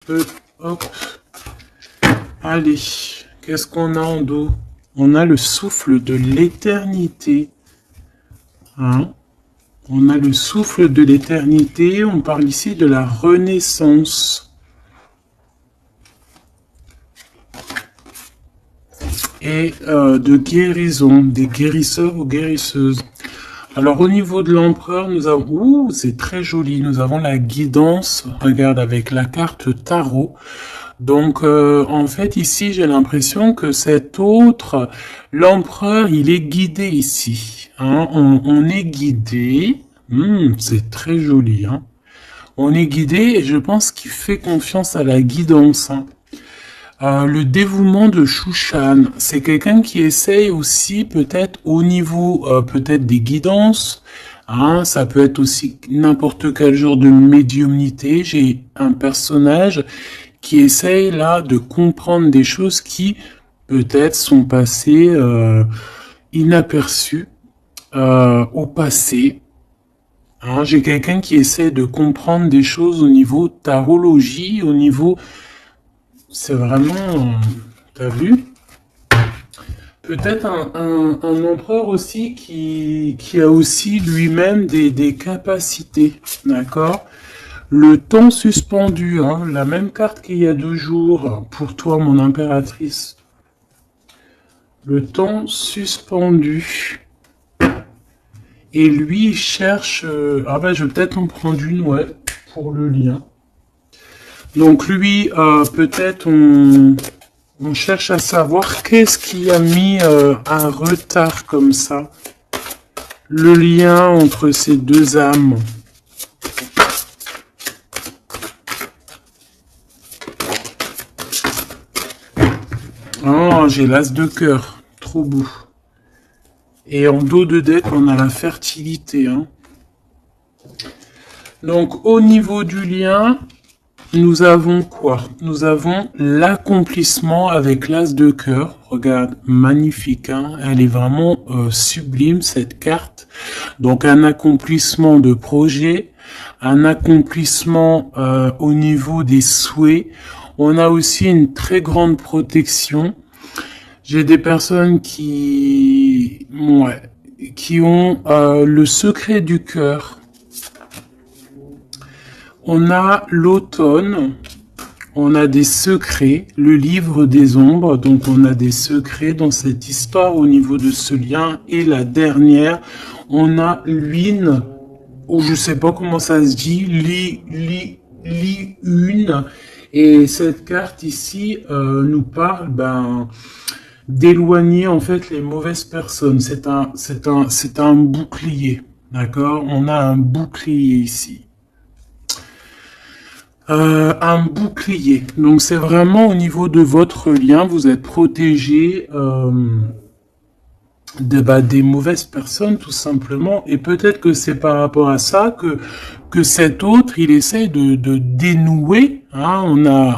peu. Hop. Allez, qu'est-ce qu'on a en dos? On a le souffle de l'éternité. Hein? On a le souffle de l'éternité. On parle ici de la renaissance. Et de guérison, des guérisseurs ou guérisseuses. Alors au niveau de l'empereur, nous avons... Ouh, c'est très joli. Nous avons la guidance. Regarde, avec la carte tarot. Donc, en fait, ici, j'ai l'impression que cet autre, l'empereur, il est guidé ici. Hein. On est guidé. C'est très joli. Hein. On est guidé et je pense qu'il fait confiance à la guidance. Hein. Le dévouement de Shushan, c'est quelqu'un qui essaye aussi peut-être au niveau peut-être des guidances. Hein, ça peut être aussi n'importe quel genre de médiumnité. J'ai un personnage qui essaye là de comprendre des choses qui peut-être sont passées inaperçues au passé. Hein, j'ai quelqu'un qui essaie de comprendre des choses au niveau tarologie, au niveau... C'est vraiment... T'as vu? Peut-être un empereur aussi qui a aussi lui-même des capacités, d'accord? Le temps suspendu, hein, la même carte qu'il y a 2 jours, pour toi, mon impératrice. Le temps suspendu. Et lui, il cherche... Ah ben, je vais peut-être en prendre une, ouais, pour le lien. Donc lui, peut-être on cherche à savoir qu'est-ce qui a mis un retard comme ça. Le lien entre ces deux âmes. Oh, j'ai l'as de cœur. Trop beau. Et en dos de deck, on a la fertilité. Hein. Donc, au niveau du lien, nous avons quoi? Nous avons l'accomplissement avec l'as de cœur. Regarde, magnifique. Hein, elle est vraiment sublime, cette carte. Donc, un accomplissement de projet, un accomplissement au niveau des souhaits. On a aussi une très grande protection. J'ai des personnes qui ont le secret du cœur. On a l'automne, on a des secrets, le livre des ombres, donc on a des secrets dans cette histoire au niveau de ce lien. Et la dernière, on a l'une, ou je sais pas comment ça se dit, une. Et cette carte ici nous parle d'éloigner en fait les mauvaises personnes. C'est un bouclier, d'accord? On a un bouclier ici. Un bouclier. Donc c'est vraiment au niveau de votre lien, vous êtes protégé des mauvaises personnes tout simplement. Et peut-être que c'est par rapport à ça que cet autre, il essaie de dénouer. Hein,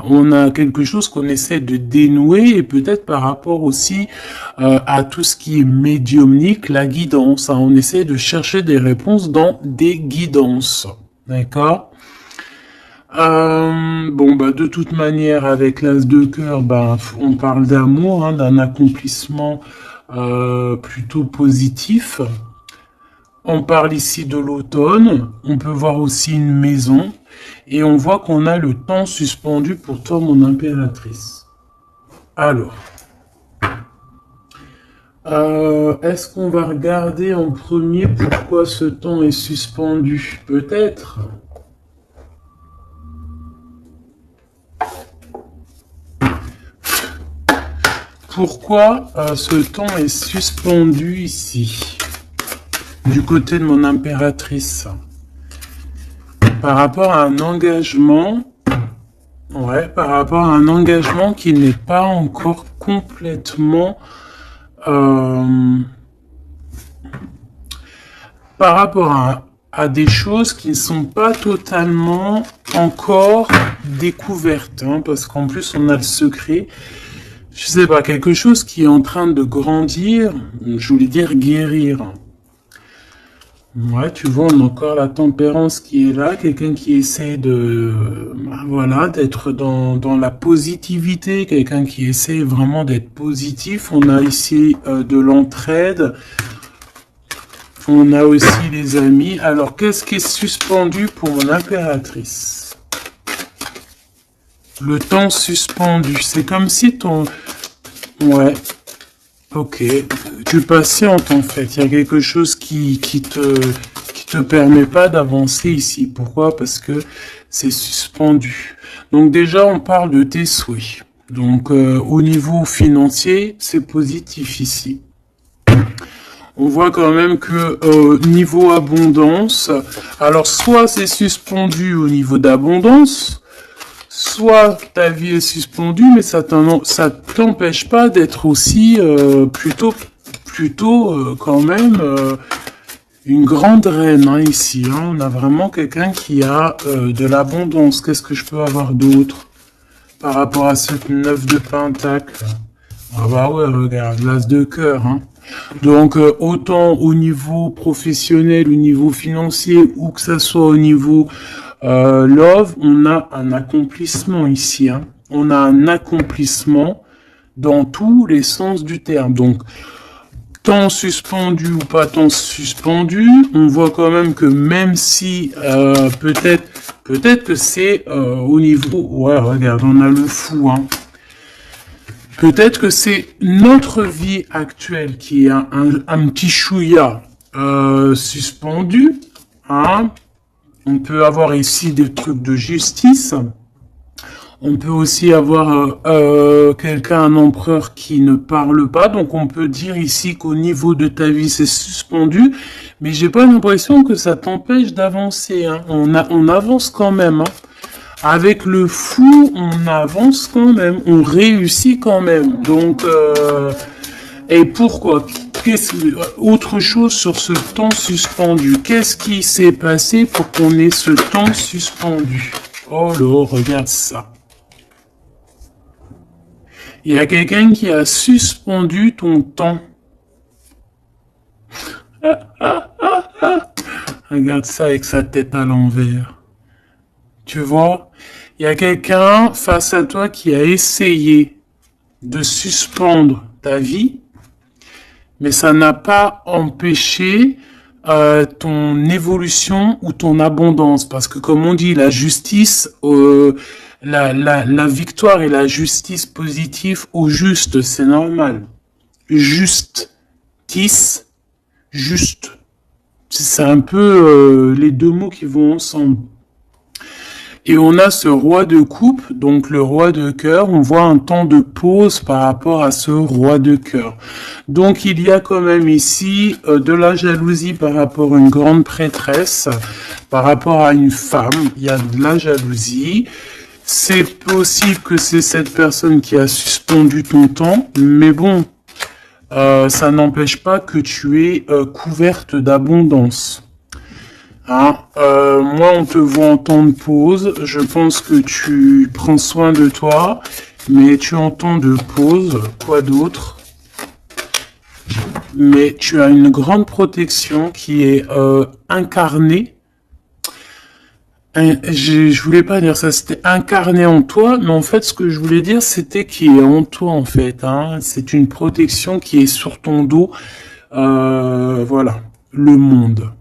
on a quelque chose qu'on essaie de dénouer et peut-être par rapport aussi à tout ce qui est médiumnique, la guidance. Hein, on essaie de chercher des réponses dans des guidances. D'accord? De toute manière, avec l'as de cœur, on parle d'amour, hein, d'un accomplissement plutôt positif. On parle ici de l'automne. On peut voir aussi une maison. Et on voit qu'on a le temps suspendu pour toi, mon impératrice. Alors. Est-ce qu'on va regarder en premier pourquoi ce temps est suspendu? Peut-être. Pourquoi ce temps est suspendu ici, du côté de mon impératrice? Par rapport à un engagement, par rapport à un engagement qui n'est pas encore complètement... par rapport à des choses qui ne sont pas totalement encore découvertes, hein, parce qu'en plus on a le secret. Je sais pas, quelque chose qui est en train de grandir, je voulais dire guérir. Ouais, tu vois, on a encore la tempérance qui est là, quelqu'un qui essaie de, voilà, d'être dans la positivité, quelqu'un qui essaie vraiment d'être positif. On a ici de l'entraide, on a aussi les amis. Alors, qu'est-ce qui est suspendu pour mon impératrice? Le temps suspendu, c'est comme si ton... Ouais, ok, tu patientes en fait. Il y a quelque chose qui te permet pas d'avancer ici. Pourquoi? Parce que c'est suspendu. Donc déjà, on parle de tes souhaits. Donc au niveau financier, c'est positif ici. On voit quand même que niveau abondance, alors soit c'est suspendu au niveau d'abondance, soit ta vie est suspendue, mais ça t'empêche pas d'être aussi plutôt quand même une grande reine hein, ici. Hein. On a vraiment quelqu'un qui a de l'abondance. Qu'est-ce que je peux avoir d'autre par rapport à cette 9 de pentacle? Ah bah ouais, regarde, l'as de cœur. Hein. Donc autant au niveau professionnel, au niveau financier, ou que ça soit au niveau love, on a un accomplissement ici. Hein. On a un accomplissement dans tous les sens du terme. Donc, temps suspendu ou pas temps suspendu, on voit quand même que même si peut-être que c'est au niveau... Ouais, regarde, on a le fou. Hein. Peut-être que c'est notre vie actuelle qui est un petit chouïa suspendu. Hein. On peut avoir ici des trucs de justice. On peut aussi avoir quelqu'un, un empereur qui ne parle pas. Donc on peut dire ici qu'au niveau de ta vie, c'est suspendu. Mais j'ai pas l'impression que ça t'empêche d'avancer. Hein. On avance quand même. Hein. Avec le fou, on avance quand même. On réussit quand même. Donc, et pourquoi? Autre chose sur ce temps suspendu. Qu'est-ce qui s'est passé pour qu'on ait ce temps suspendu? Oh là, regarde ça. Il y a quelqu'un qui a suspendu ton temps. Regarde ça avec sa tête à l'envers. Tu vois, il y a quelqu'un face à toi qui a essayé de suspendre ta vie, mais ça n'a pas empêché ton évolution ou ton abondance. Parce que comme on dit, la justice, la victoire et la justice positive au juste, c'est normal. Justice, juste. C'est un peu les deux mots qui vont ensemble. Et on a ce roi de coupe, donc le roi de cœur. On voit un temps de pause par rapport à ce roi de cœur. Donc il y a quand même ici de la jalousie par rapport à une grande prêtresse, par rapport à une femme. Il y a de la jalousie. C'est possible que c'est cette personne qui a suspendu ton temps, mais bon, ça n'empêche pas que tu es couverte d'abondance. Hein, moi, on te voit en temps de pause. Je pense que tu prends soin de toi, mais tu es en temps de pause. Quoi d'autre? Mais tu as une grande protection qui est incarnée. Je voulais pas dire ça, c'était incarné en toi, mais en fait, ce que je voulais dire, c'était qui est en toi, en fait. Hein. C'est une protection qui est sur ton dos. Voilà, le monde.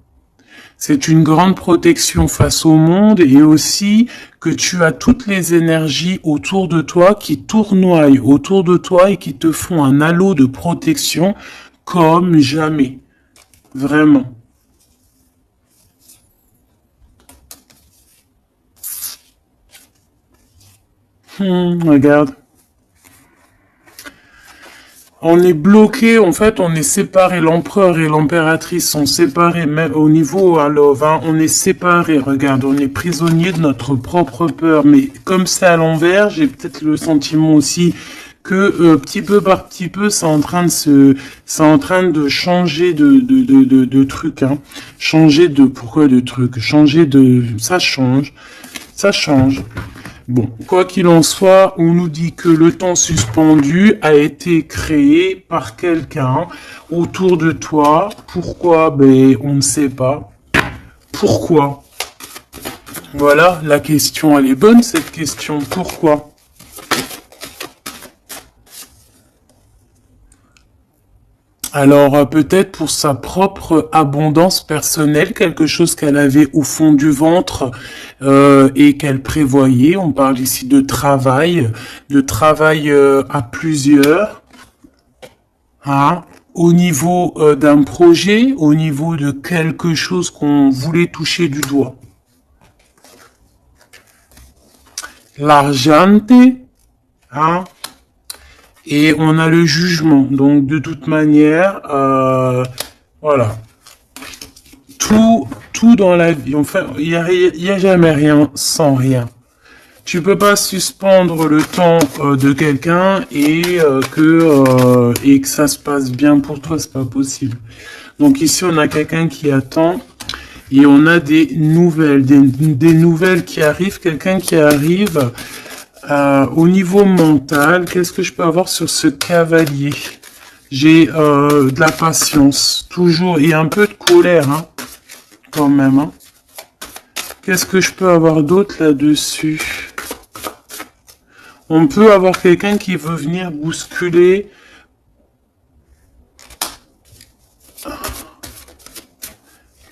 C'est une grande protection face au monde et aussi que tu as toutes les énergies autour de toi qui tournoient autour de toi et qui te font un halo de protection comme jamais. Vraiment. Regarde. On est bloqué, en fait, on est séparés. L'empereur et l'impératrice sont séparés, même au niveau à Love, hein, on est séparés. Regarde, on est prisonnier de notre propre peur. Mais comme c'est à l'envers, j'ai peut-être le sentiment aussi que petit peu par petit peu, c'est en train de changer de truc, hein. Changer de, pourquoi de truc? Changer de, ça change. Bon, quoi qu'il en soit, on nous dit que le temps suspendu a été créé par quelqu'un autour de toi. Pourquoi? Ben, on ne sait pas. Pourquoi? Voilà, la question, elle est bonne, cette question. Pourquoi? Alors, peut-être pour sa propre abondance personnelle, quelque chose qu'elle avait au fond du ventre et qu'elle prévoyait. On parle ici de travail à plusieurs, hein, au niveau d'un projet, au niveau de quelque chose qu'on voulait toucher du doigt. L'argente, hein, et on a le jugement. Donc, de toute manière, voilà. Tout dans la vie, enfin, il y a jamais rien sans rien. Tu peux pas suspendre le temps de quelqu'un et que ça se passe bien pour toi, c'est pas possible. Donc ici, on a quelqu'un qui attend et on a des nouvelles, des nouvelles qui arrivent, quelqu'un qui arrive. Au niveau mental, qu'est-ce que je peux avoir sur ce cavalier? J'ai de la patience, toujours, et un peu de colère, hein, quand même. Hein. Qu'est-ce que je peux avoir d'autre là-dessus? On peut avoir quelqu'un qui veut venir bousculer.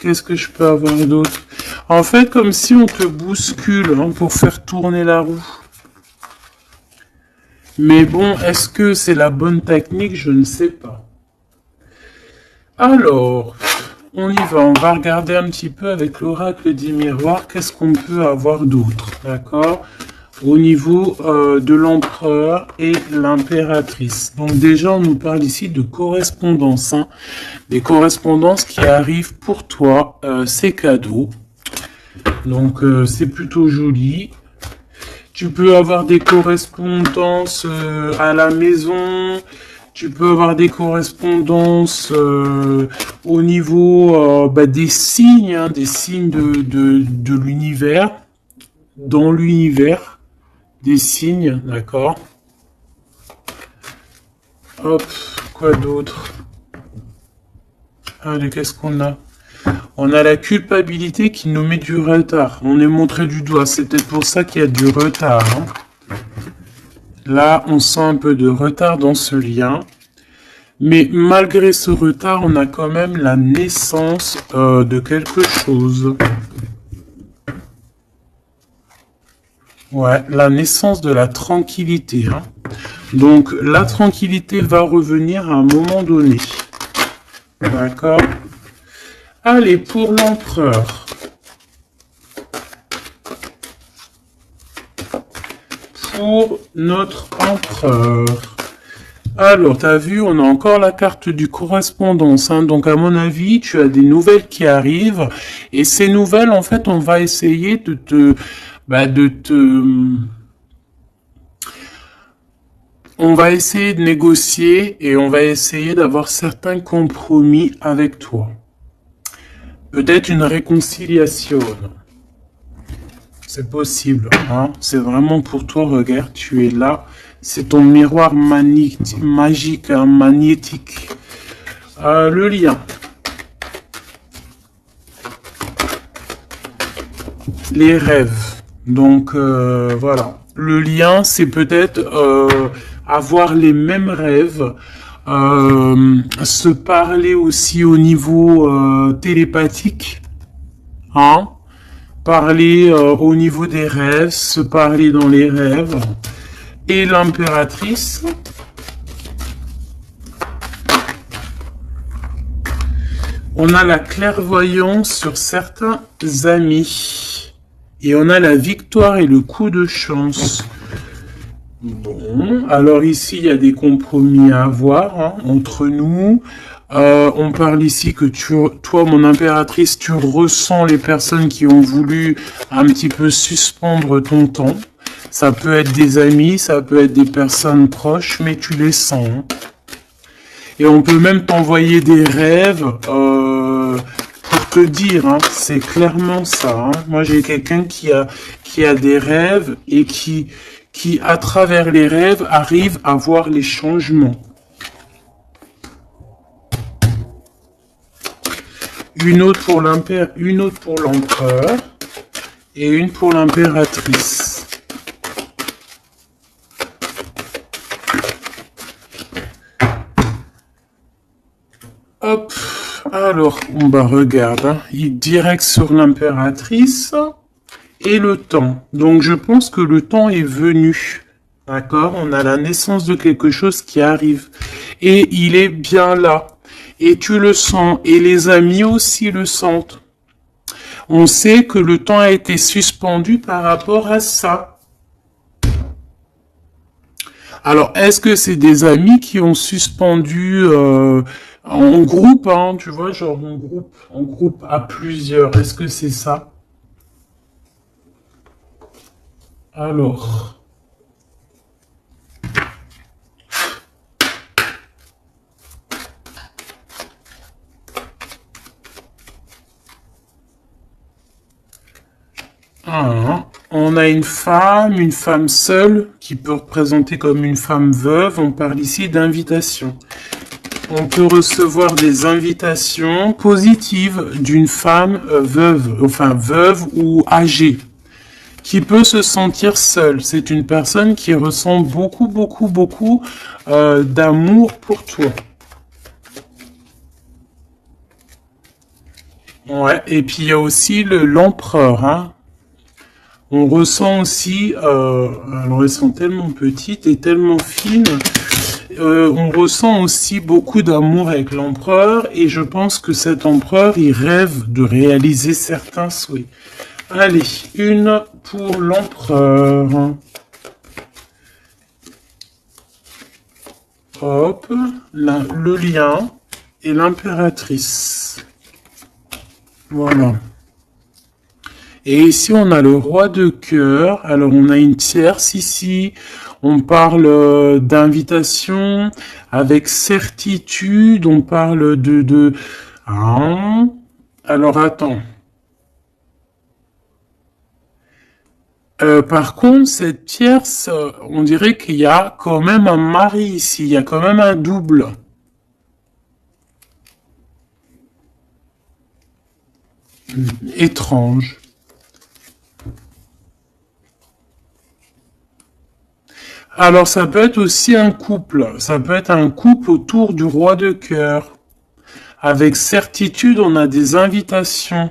Qu'est-ce que je peux avoir d'autre? En fait, comme si on te bouscule hein, pour faire tourner la roue. Mais bon, est-ce que c'est la bonne technique? Je ne sais pas. Alors, on y va. On va regarder un petit peu avec l'oracle des miroirs. Qu'est-ce qu'on peut avoir d'autre? D'accord? Au niveau de l'empereur et l'impératrice. Donc déjà, on nous parle ici de correspondance. Hein. Des correspondances qui arrivent pour toi. C'est cadeau. Donc, c'est plutôt joli. Tu peux avoir des correspondances à la maison, tu peux avoir des correspondances au niveau des signes, hein, des signes de l'univers, dans l'univers, des signes, d'accord. Hop, quoi d'autre? Allez, qu'est-ce qu'on a? On a la culpabilité qui nous met du retard. On est montré du doigt. C'est peut-être pour ça qu'il y a du retard. Hein. Là, on sent un peu de retard dans ce lien. Mais malgré ce retard, on a quand même la naissance de quelque chose. Ouais, la naissance de la tranquillité. Hein. Donc, la tranquillité va revenir à un moment donné. D'accord ? Allez, pour l'empereur. Pour notre empereur. Alors, tu as vu, on a encore la carte du correspondance. Hein. Donc, à mon avis, tu as des nouvelles qui arrivent. Et ces nouvelles, en fait, on va essayer on va essayer de négocier et on va essayer d'avoir certains compromis avec toi. Peut-être une réconciliation. C'est possible. Hein. C'est vraiment pour toi. Regarde, tu es là. C'est ton miroir magique, hein, magnétique. Le lien. Les rêves. Donc, voilà. Le lien, c'est peut-être avoir les mêmes rêves. Se parler aussi au niveau télépathique, hein, parler au niveau des rêves, se parler dans les rêves. Et l'impératrice, on a la clairvoyance sur certains amis et on a la victoire et le coup de chance. Bon, alors ici, il y a des compromis à avoir hein, entre nous. On parle ici que toi, mon impératrice, tu ressens les personnes qui ont voulu un petit peu suspendre ton temps. Ça peut être des amis, ça peut être des personnes proches, mais tu les sens. Hein. Et on peut même t'envoyer des rêves pour te dire, hein, c'est clairement ça. Hein. Moi, j'ai quelqu'un qui a des rêves et qui, à travers les rêves, arrive à voir les changements. Une autre pour l'empereur et une pour l'impératrice. Hop, alors, regarde, hein, il direct sur l'impératrice et le temps. Donc, je pense que le temps est venu. D'accord? On a la naissance de quelque chose qui arrive. Et il est bien là. Et tu le sens. Et les amis aussi le sentent. On sait que le temps a été suspendu par rapport à ça. Alors, est-ce que c'est des amis qui ont suspendu en groupe, hein, tu vois, genre en groupe à plusieurs? Est-ce que c'est ça? Alors... on a une femme seule, qui peut représenter comme une femme veuve. On parle ici d'invitation. On peut recevoir des invitations positives d'une femme veuve ou âgée, qui peut se sentir seule. C'est une personne qui ressent beaucoup d'amour pour toi. Ouais, et puis il y a aussi l'empereur, hein. On ressent aussi, alors elles sont tellement petites et tellement fines, on ressent aussi beaucoup d'amour avec l'empereur et je pense que cet empereur, il rêve de réaliser certains souhaits. Allez, une pour l'empereur. Hop, le lien et l'impératrice. Voilà. Et ici, on a le roi de cœur. Alors, on a une tierce ici. On parle d'invitation avec certitude. On parle de... Hein. Alors, attends. Par contre, cette tierce, on dirait qu'il y a quand même un mari ici. Il y a quand même un double. Étrange. Alors, ça peut être aussi un couple. Ça peut être un couple autour du roi de cœur. Avec certitude, on a des invitations.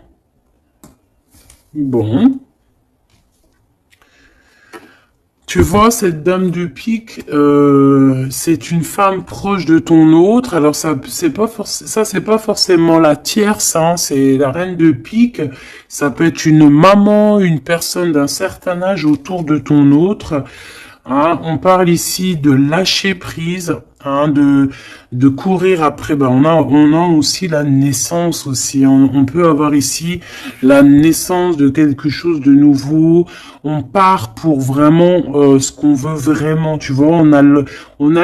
Bon. Tu vois, cette dame de pique, c'est une femme proche de ton autre. Alors, ça, c'est pas forcément la tierce, hein, c'est la reine de pique. Ça peut être une maman, une personne d'un certain âge autour de ton autre. Hein, on parle ici de lâcher prise, hein, de courir après. Ben, on a aussi la naissance aussi. On peut avoir ici la naissance de quelque chose de nouveau. On part pour vraiment ce qu'on veut vraiment. Tu vois, on a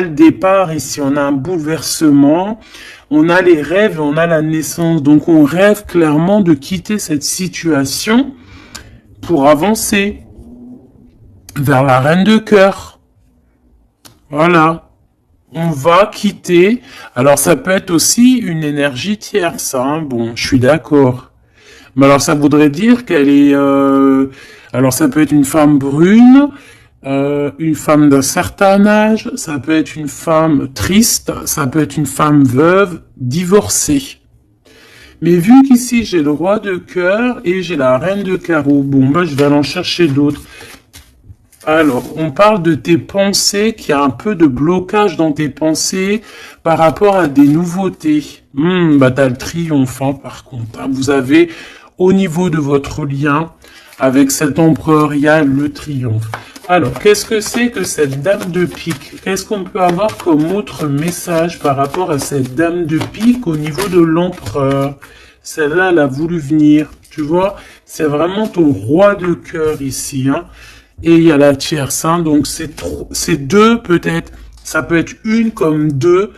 le départ ici. On a un bouleversement. On a les rêves et on a la naissance. Donc, on rêve clairement de quitter cette situation pour avancer vers la reine de cœur. Voilà. On va quitter. Alors, ça peut être aussi une énergie tierce. Hein. Bon, je suis d'accord. Mais alors, ça voudrait dire qu'elle est... Alors, ça peut être une femme brune, une femme d'un certain âge, ça peut être une femme triste, ça peut être une femme veuve, divorcée. Mais vu qu'ici, j'ai le roi de cœur et j'ai la reine de carreau, bon, bah, je vais aller en chercher d'autres. Alors, on parle de tes pensées, qu'il y a un peu de blocage dans tes pensées par rapport à des nouveautés. Bah t'as le triomphe, hein, par contre. Hein. Vous avez, au niveau de votre lien, avec cet empereur, il y a le triomphe. Alors, qu'est-ce que c'est que cette dame de pique? Qu'est-ce qu'on peut avoir comme autre message par rapport à cette dame de pique au niveau de l'empereur? Celle-là, elle a voulu venir. Tu vois, c'est vraiment ton roi de cœur ici, hein. Et il y a la tierce, hein, donc c'est deux peut-être, ça peut être une comme deux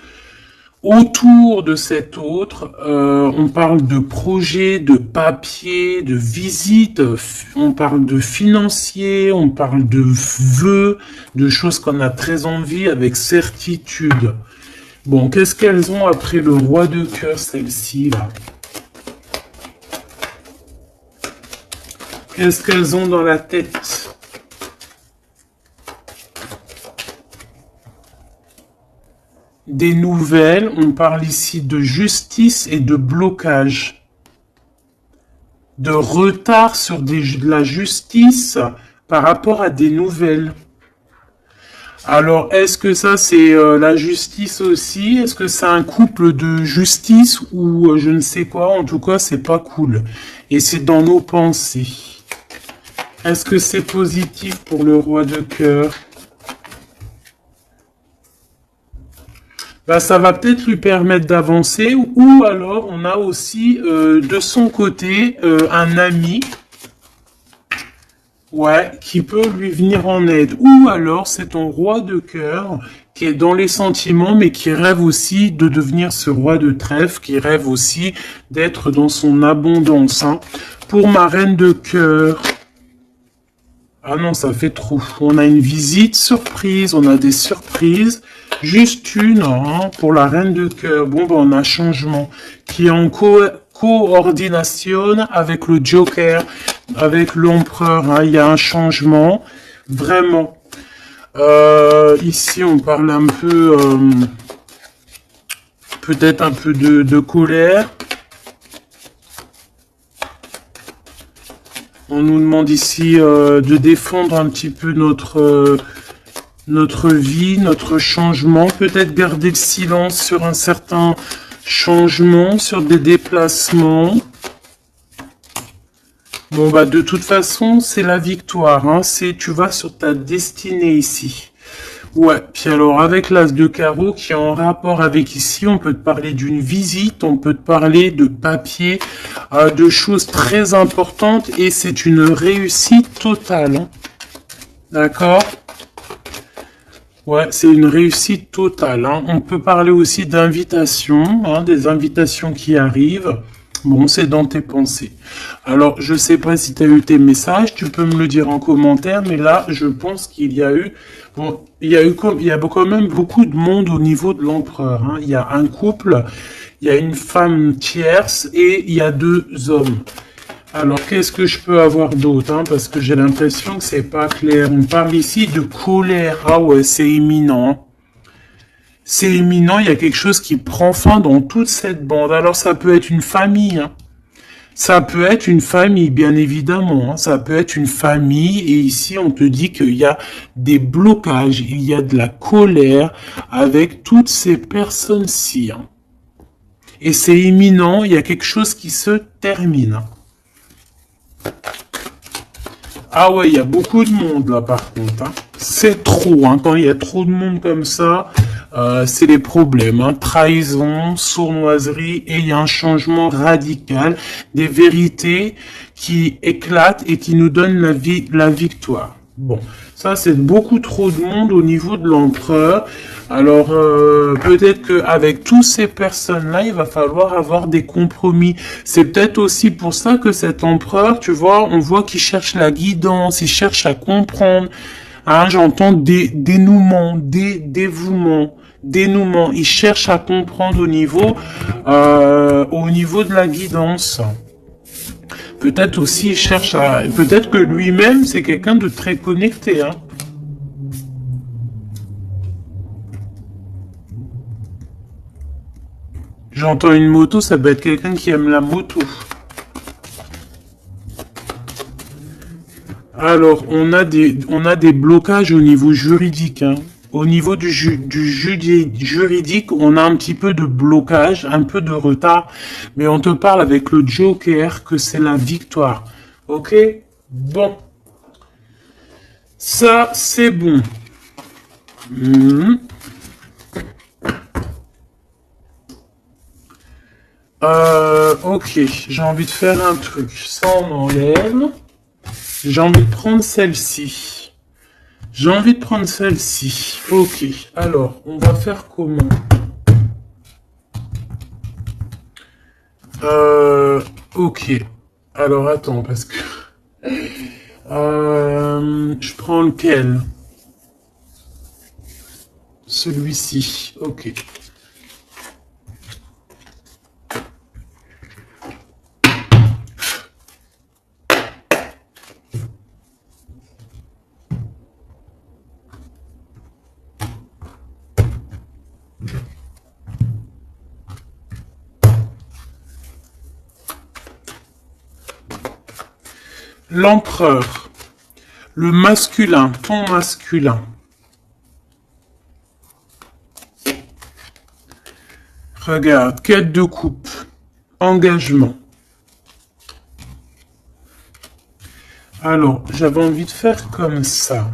Autour de cet autre, on parle de projet, de papier, de visite, on parle de financier, on parle de vœux, de choses qu'on a très envie avec certitude. Bon, qu'est-ce qu'elles ont après le roi de cœur, celles-ci, là? Qu'est-ce qu'elles ont dans la tête? Des nouvelles, on parle ici de justice et de blocage. De retard sur de la justice par rapport à des nouvelles. Alors, est-ce que ça, c'est la justice aussi? Est-ce que c'est un couple de justice ou je ne sais quoi? En tout cas, c'est pas cool. Et c'est dans nos pensées. Est-ce que c'est positif pour le roi de cœur? Bah, ça va peut-être lui permettre d'avancer, ou alors on a aussi de son côté un ami, ouais, qui peut lui venir en aide. Ou alors c'est ton roi de cœur qui est dans les sentiments, mais qui rêve aussi de devenir ce roi de trèfle, qui rêve aussi d'être dans son abondance. Hein. Pour ma reine de cœur, ah non, ça fait trop. On a une visite surprise, on a des surprises. Juste une, hein, pour la reine de cœur. Bon, ben, on a un changement qui est en coordination avec le Joker, avec l'empereur. Hein. Il y a un changement, vraiment. Ici, on parle un peu, peut-être un peu de colère. On nous demande ici de défendre un petit peu notre vie, notre changement. Peut-être garder le silence sur un certain changement, sur des déplacements. Bon, bah de toute façon, c'est la victoire. Hein. Tu vas sur ta destinée ici. Ouais, puis alors avec l'as de carreau qui est en rapport avec ici, on peut te parler d'une visite, on peut te parler de papier, de choses très importantes et c'est une réussite totale. Hein. D'accord ? Ouais, c'est une réussite totale. Hein. On peut parler aussi d'invitations, hein, des invitations qui arrivent. Bon, c'est dans tes pensées. Alors, je sais pas si tu as eu tes messages, tu peux me le dire en commentaire, mais là, je pense qu'il y a eu... Bon, il y a quand même beaucoup de monde au niveau de l'empereur. Hein. Il y a un couple, il y a une femme tierce et il y a 2 hommes. Alors, qu'est-ce que je peux avoir d'autre, hein, parce que j'ai l'impression que c'est pas clair. On parle ici de colère. Ah ouais, c'est imminent. C'est imminent, il y a quelque chose qui prend fin dans toute cette bande. Alors, ça peut être une famille. Hein. Ça peut être une famille, bien évidemment. Hein. Ça peut être une famille. Et ici, on te dit qu'il y a des blocages. Il y a de la colère avec toutes ces personnes-ci. Hein. Et c'est imminent, il y a quelque chose qui se termine. Hein. Ah ouais, il y a beaucoup de monde là par contre. Hein. C'est trop, hein. Quand il y a trop de monde comme ça, c'est les problèmes. Hein. Trahison, sournoiserie, et il y a un changement radical, des vérités qui éclatent et qui nous donnent la victoire. Bon, ça c'est beaucoup trop de monde au niveau de l'empereur. Alors peut-être qu'avec toutes ces personnes-là, il va falloir avoir des compromis. C'est peut-être aussi pour ça que cet empereur, tu vois, on voit qu'il cherche la guidance, il cherche à comprendre. Hein, j'entends dénouement, dévouement, dénouement. Il cherche à comprendre au niveau de la guidance. Peut-être aussi il cherche à... Peut-être que lui-même, c'est quelqu'un de très connecté. Hein. J'entends une moto, ça peut être quelqu'un qui aime la moto. Alors, on a des blocages au niveau juridique. Hein. Au niveau du juridique, on a un petit peu de blocage, un peu de retard. Mais on te parle avec le Joker que c'est la victoire. Ok? Bon. Ça, c'est bon. Ok, j'ai envie de faire un truc. Ça, on enlève. J'ai envie de prendre celle-ci. J'ai envie de prendre celle-ci. Ok, alors, on va faire comment? Ok. Alors attends, parce que... je prends lequel? Celui-ci. Ok. L'empereur. Le masculin, ton masculin. Regarde, quête de coupe. Engagement. Alors, j'avais envie de faire comme ça.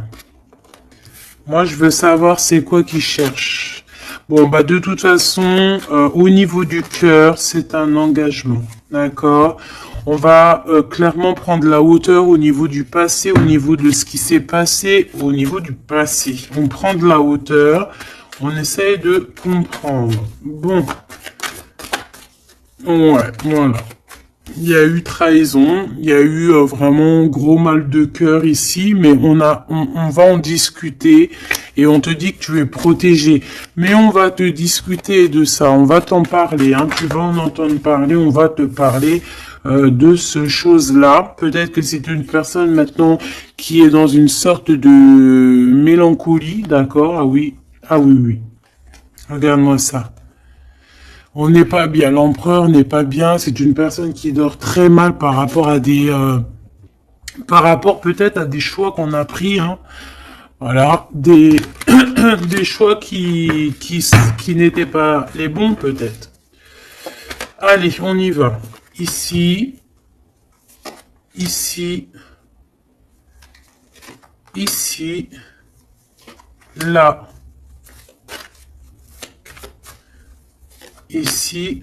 Moi, je veux savoir c'est quoi qu'il cherche. Bon, bah de toute façon, au niveau du cœur, c'est un engagement. D'accord? On va clairement prendre la hauteur au niveau du passé, au niveau de ce qui s'est passé, au niveau du passé. On prend de la hauteur, on essaye de comprendre. Bon. Ouais, voilà. Il y a eu trahison, il y a eu vraiment gros mal de cœur ici, mais on va en discuter et on te dit que tu es protégé. Mais on va te discuter de ça, on va t'en parler, hein. Tu vas en entendre parler, on va te parler de ce chose-là. Peut-être que c'est une personne maintenant qui est dans une sorte de mélancolie, d'accord? Ah oui, oui. Regarde-moi ça. On n'est pas bien, l'empereur n'est pas bien, c'est une personne qui dort très mal par rapport à par rapport peut-être à des choix qu'on a pris, hein. Voilà, des choix qui n'étaient pas les bons peut-être. Allez, on y va. Ici, là, ici.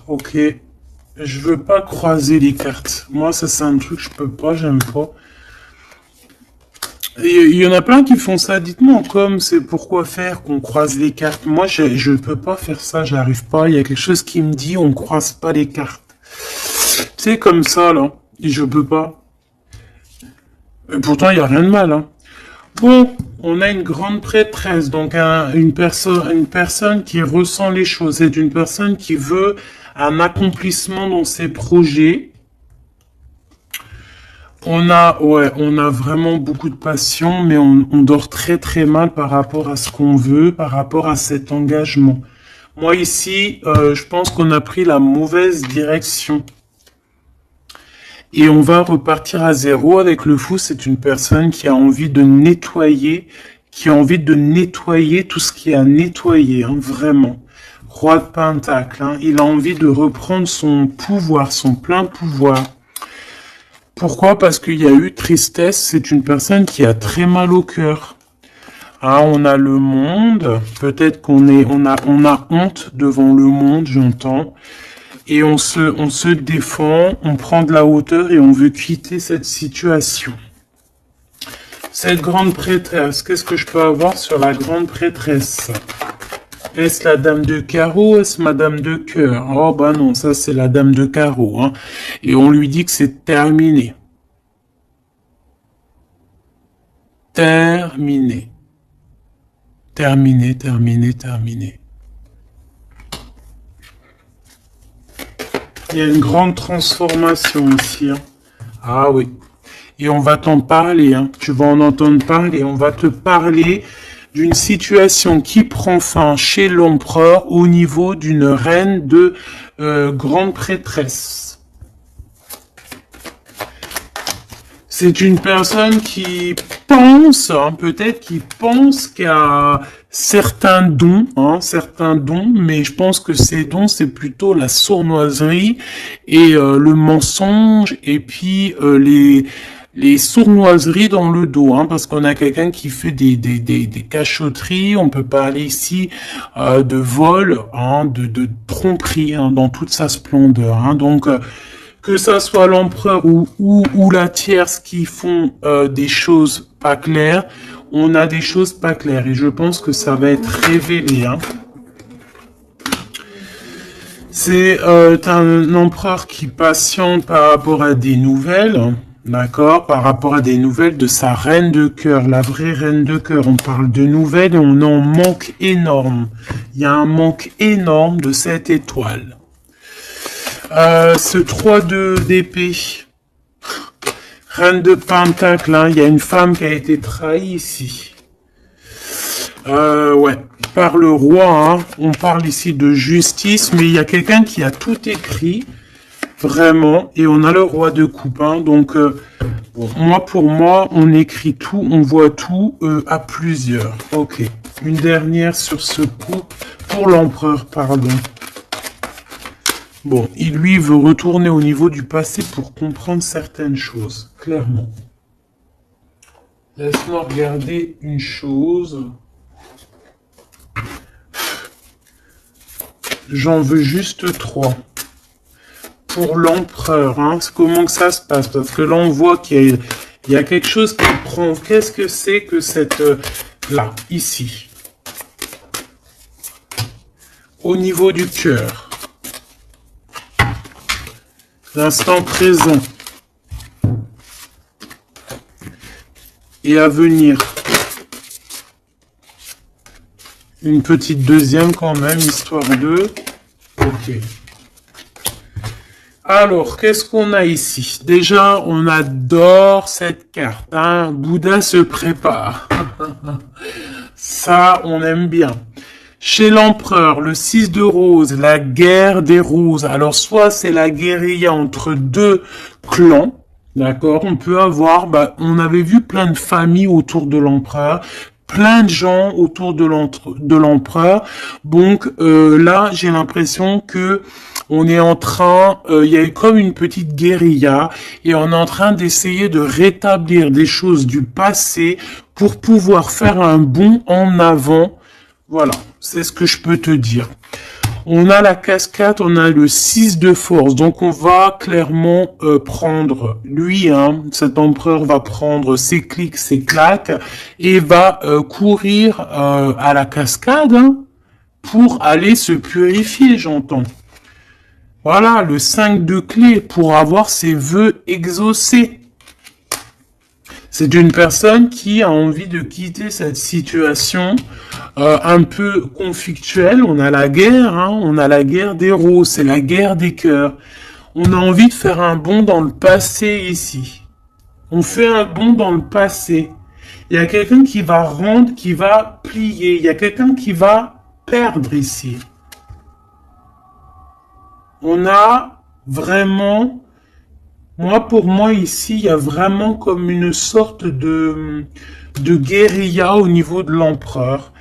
Ok. Je veux pas croiser les cartes. Moi, ça, c'est un truc que je peux pas, j'aime pas. Il y en a plein qui font ça. Dites-moi comme c'est pourquoi faire qu'on croise les cartes. Moi, je peux pas faire ça, j'arrive pas. Il y a quelque chose qui me dit on croise pas les cartes. C'est comme ça, là. Et je peux pas. Et pourtant, il y a rien de mal, hein. Bon, on a une grande prêtresse, donc une personne qui ressent les choses. C'est une personne qui veut un accomplissement dans ses projets. On a vraiment beaucoup de passion, mais on dort très très mal par rapport à ce qu'on veut, par rapport à cet engagement. Moi ici, je pense qu'on a pris la mauvaise direction. Et on va repartir à zéro avec le fou. C'est une personne qui a envie de nettoyer, tout ce qui est à nettoyer, hein, vraiment. Roi de Pentacle, hein, il a envie de reprendre son pouvoir, son plein pouvoir. Pourquoi? Parce qu'il y a eu tristesse. C'est une personne qui a très mal au cœur. Ah, on a le monde. Peut-être on a honte devant le monde, j'entends. Et on se défend, on prend de la hauteur et on veut quitter cette situation. Cette grande prêtresse, qu'est-ce que je peux avoir sur la grande prêtresse? Est-ce la dame de carreau, est-ce madame de cœur? Oh bah non, ça c'est la dame de carreau, hein. Et on lui dit que c'est terminé. Terminé. Terminé, terminé, terminé. Il y a une grande transformation ici, hein. Ah oui. Et on va t'en parler, hein. Tu vas en entendre parler. On va te parler d'une situation qui prend fin chez l'empereur au niveau d'une reine de grande prêtresse. C'est une personne qui pense, hein, peut-être qui pense qu'il y a certains dons, mais je pense que ces dons, c'est plutôt la sournoiserie et le mensonge, et puis les sournoiseries dans le dos, hein, parce qu'on a quelqu'un qui fait des cachotteries. On peut parler ici de vol, hein, de tromperie, hein, dans toute sa splendeur, hein. Donc que ça soit l'empereur ou la tierce qui font des choses pas claires, on a des choses pas claires et je pense que ça va être révélé, hein. C'est un empereur qui patiente par rapport à des nouvelles, d'accord, par rapport à des nouvelles de sa reine de cœur, la vraie reine de cœur. On parle de nouvelles et on en manque énorme. Il y a un manque énorme de cette étoile. Ce 3 d'épée, reine de pentacle, hein, il y a une femme qui a été trahie ici. Ouais, par le roi, hein. On parle ici de justice, mais il y a quelqu'un qui a tout écrit, vraiment, et on a le roi de coupe, hein. Donc, bon, pour moi, on écrit tout, on voit tout à plusieurs. Ok, une dernière sur ce coup, pour l'empereur, pardon. Bon, il lui veut retourner au niveau du passé pour comprendre certaines choses, clairement. Laisse-moi regarder une chose. J'en veux juste 3. Pour l'empereur, hein, comment que ça se passe? Parce que là, on voit qu'il y a quelque chose qui prend. Qu'est-ce que c'est que cette... là, ici. Au niveau du cœur. L'instant présent. Et à venir. Une petite deuxième quand même, histoire de... Ok. Alors, qu'est-ce qu'on a ici? Déjà, on adore cette carte. Hein. Bouddha se prépare. Ça, on aime bien. Chez l'empereur, le 6 de rose, la guerre des roses. Alors, soit c'est la guérilla entre deux clans. D'accord? On peut avoir... on avait vu plein de familles autour de l'empereur. Plein de gens autour de l'empereur. Donc là, j'ai l'impression que on est en train, il y a eu comme une petite guérilla et on est en train d'essayer de rétablir des choses du passé pour pouvoir faire un bond en avant. Voilà, c'est ce que je peux te dire. On a la cascade, on a le 6 de force. Donc, on va clairement prendre, lui, hein, cet empereur va prendre ses clics, ses claques, et va courir à la cascade hein, pour aller se purifier, j'entends. Voilà, le 5 de clé pour avoir ses vœux exaucés. C'est une personne qui a envie de quitter cette situation un peu conflictuelle. On a la guerre, hein, on a la guerre des roses, c'est la guerre des cœurs. On a envie de faire un bond dans le passé ici. On fait un bond dans le passé. Il y a quelqu'un qui va rendre, qui va plier. Il y a quelqu'un qui va perdre ici. On a vraiment... pour moi, ici, il y a vraiment comme une sorte de guérilla au niveau de l'empereur.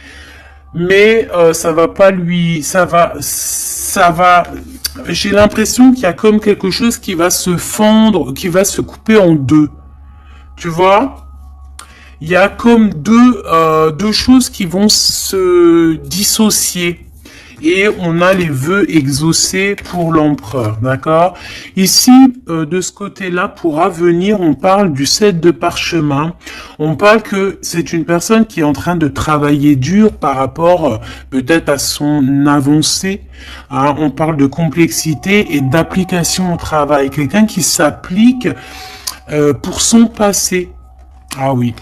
Mais ça va pas lui... Ça va... J'ai l'impression qu'il y a comme quelque chose qui va se fendre, qui va se couper en deux. Tu vois? Il y a comme deux choses qui vont se dissocier. Et on a les vœux exaucés pour l'empereur, d'accord? Ici, de ce côté-là, pour avenir, on parle du 7 de parchemin. On parle que c'est une personne qui est en train de travailler dur par rapport peut-être à son avancée. Hein? On parle de complexité et d'application au travail. Quelqu'un qui s'applique pour son passé. Ah oui.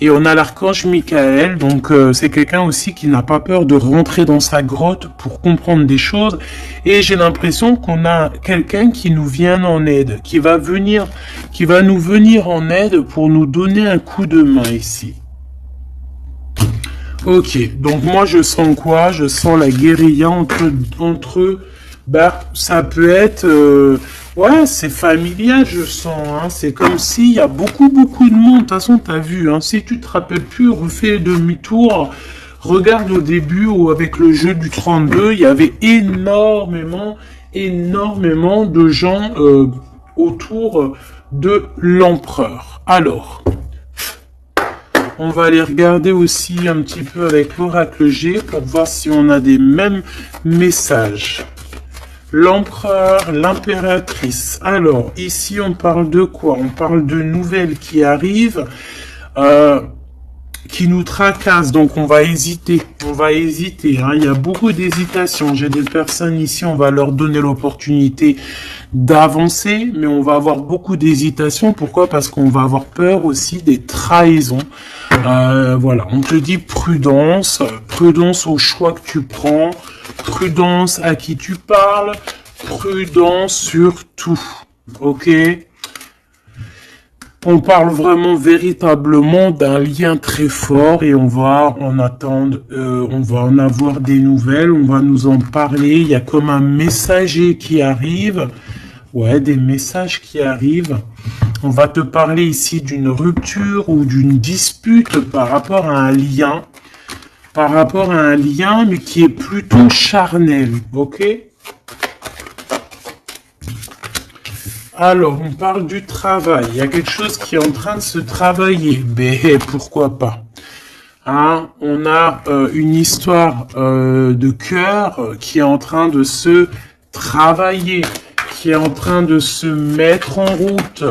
Et on a l'archange Michael, donc c'est quelqu'un aussi qui n'a pas peur de rentrer dans sa grotte pour comprendre des choses. Et j'ai l'impression qu'on a quelqu'un qui nous vient en aide, qui va nous venir en aide pour nous donner un coup de main ici. Ok, donc moi je sens quoi? Je sens la guérilla entre eux. Ça peut être... ouais, c'est familial, je sens. Hein. C'est comme s'il y a beaucoup de monde. De toute façon, t'as vu. Hein. Si tu te rappelles plus, refais demi-tour. Regarde au début où avec le jeu du 32, il y avait énormément de gens autour de l'empereur. Alors, on va aller regarder aussi un petit peu avec l'oracle G pour voir si on a des mêmes messages. L'empereur, l'impératrice. Alors, ici, on parle de quoi? On parle de nouvelles qui arrivent. qui nous tracasse, donc on va hésiter, hein. Il y a beaucoup d'hésitation. J'ai des personnes ici, on va leur donner l'opportunité d'avancer, mais on va avoir beaucoup d'hésitation. Pourquoi? Parce qu'on va avoir peur aussi des trahisons. Voilà, on te dit prudence, prudence au choix que tu prends, prudence à qui tu parles, prudence sur tout, ok? On parle vraiment véritablement d'un lien très fort et on va en attendre, on va en avoir des nouvelles, on va nous en parler. Il y a comme un messager qui arrive, ouais, des messages qui arrivent. On va te parler ici d'une rupture ou d'une dispute par rapport à un lien, mais qui est plutôt charnel, ok? Alors, on parle du travail. Il y a quelque chose qui est en train de se travailler. Mais pourquoi pas? Hein, on a une histoire de cœur qui est en train de se travailler, qui est en train de se mettre en route.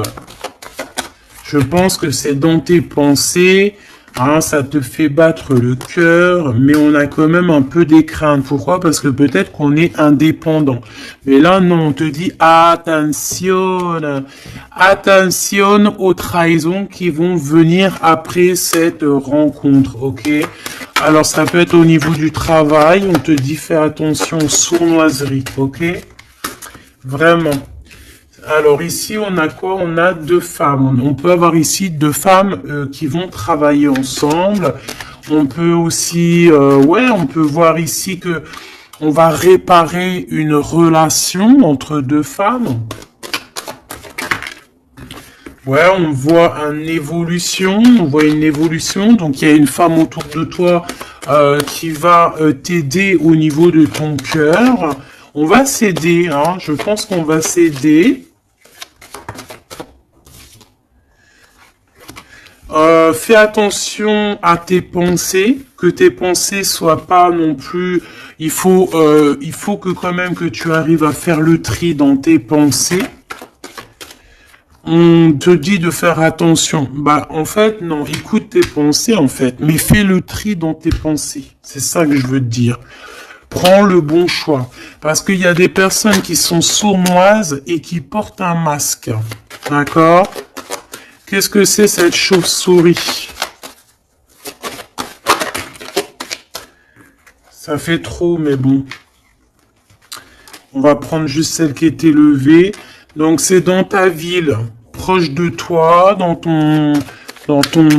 Je pense que c'est dans tes pensées. Hein, ça te fait battre le cœur, mais on a quand même un peu des craintes. Pourquoi? Parce que peut-être qu'on est indépendant. Mais là, non, on te dit attention, attention aux trahisons qui vont venir après cette rencontre, ok? Alors, ça peut être au niveau du travail, on te dit fais attention aux sournoiseries, ok? Vraiment. Alors ici, on a quoi? On a deux femmes. On peut avoir ici deux femmes qui vont travailler ensemble. On peut aussi, ouais, on peut voir ici que on va réparer une relation entre deux femmes. Ouais, on voit une évolution. Donc il y a une femme autour de toi qui va t'aider au niveau de ton cœur. On va s'aider, hein. Je pense qu'on va s'aider. Fais attention à tes pensées, que tes pensées soient pas non plus. Il faut que quand même que tu arrives à faire le tri dans tes pensées. On te dit de faire attention. Bah, en fait, non, écoute tes pensées, en fait, mais fais le tri dans tes pensées. C'est ça que je veux te dire. Prends le bon choix. Parce qu'il y a des personnes qui sont sournoises et qui portent un masque. D'accord? Qu'est-ce que c'est cette chauve-souris? Ça fait trop, mais bon. On va prendre juste celle qui est élevée. Donc, c'est dans ta ville, proche de toi, dans ton